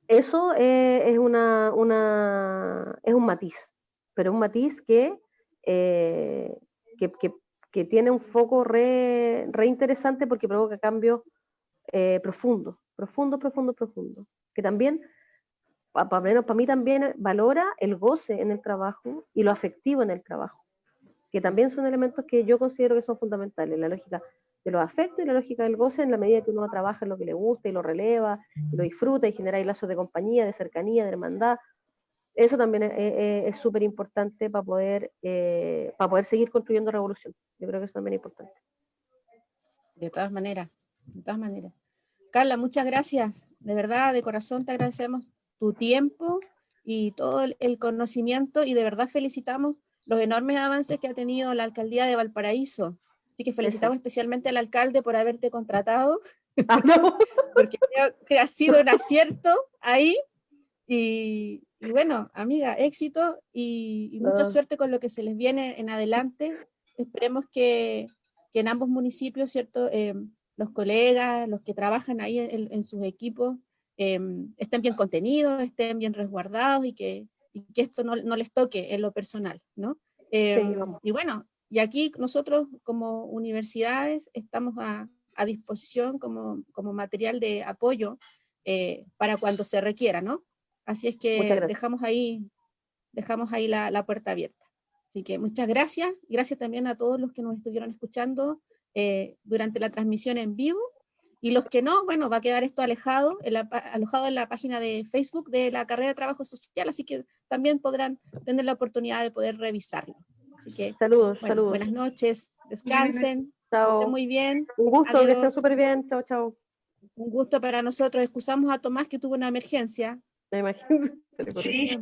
S3: eso es un matiz, pero un matiz que tiene un foco re interesante porque provoca cambios profundos, que también, para mí también valora el goce en el trabajo y lo afectivo en el trabajo, que también son elementos que yo considero que son fundamentales, la lógica de los afectos y la lógica del goce en la medida que uno trabaja en lo que le gusta y lo releva, y lo disfruta y genera lazos de compañía, de cercanía, de hermandad. Eso también es súper importante para poder seguir construyendo revolución. Yo creo que eso también es importante.
S1: De todas maneras, de todas maneras. Carla, muchas gracias. De verdad, de corazón te agradecemos tu tiempo y todo el conocimiento, y de verdad felicitamos los enormes avances que ha tenido la alcaldía de Valparaíso. Así que felicitamos especialmente al alcalde por haberte contratado, porque creo que ha sido un acierto ahí. Y bueno, amiga, éxito y mucha suerte con lo que se les viene en adelante. Esperemos que en ambos municipios, ¿cierto? Los colegas, los que trabajan ahí en sus equipos, estén bien contenidos, estén bien resguardados y que esto no les toque en lo personal, ¿no? Y bueno, y aquí nosotros como universidades estamos a disposición como material de apoyo para cuando se requiera, ¿no? Así es que dejamos ahí la puerta abierta. Así que muchas gracias, y gracias también a todos los que nos estuvieron escuchando durante la transmisión en vivo, y los que no, bueno, va a quedar esto alojado en la página de Facebook de la carrera de Trabajo Social, así que también podrán tener la oportunidad de poder revisarlo. Así que,
S3: saludos.
S1: Buenas noches, descansen,
S3: chao.
S1: estén muy bien.
S3: Un gusto,
S1: adiós.
S3: que estén súper bien, chao.
S1: Un gusto para nosotros, excusamos a Tomás que tuvo una emergencia.
S3: Me imagino.
S4: Sí.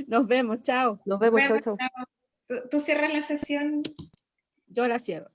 S1: Nos vemos, chao.
S3: Nos vemos, chao.
S4: ¿Tú cierras la sesión?
S1: Yo la cierro.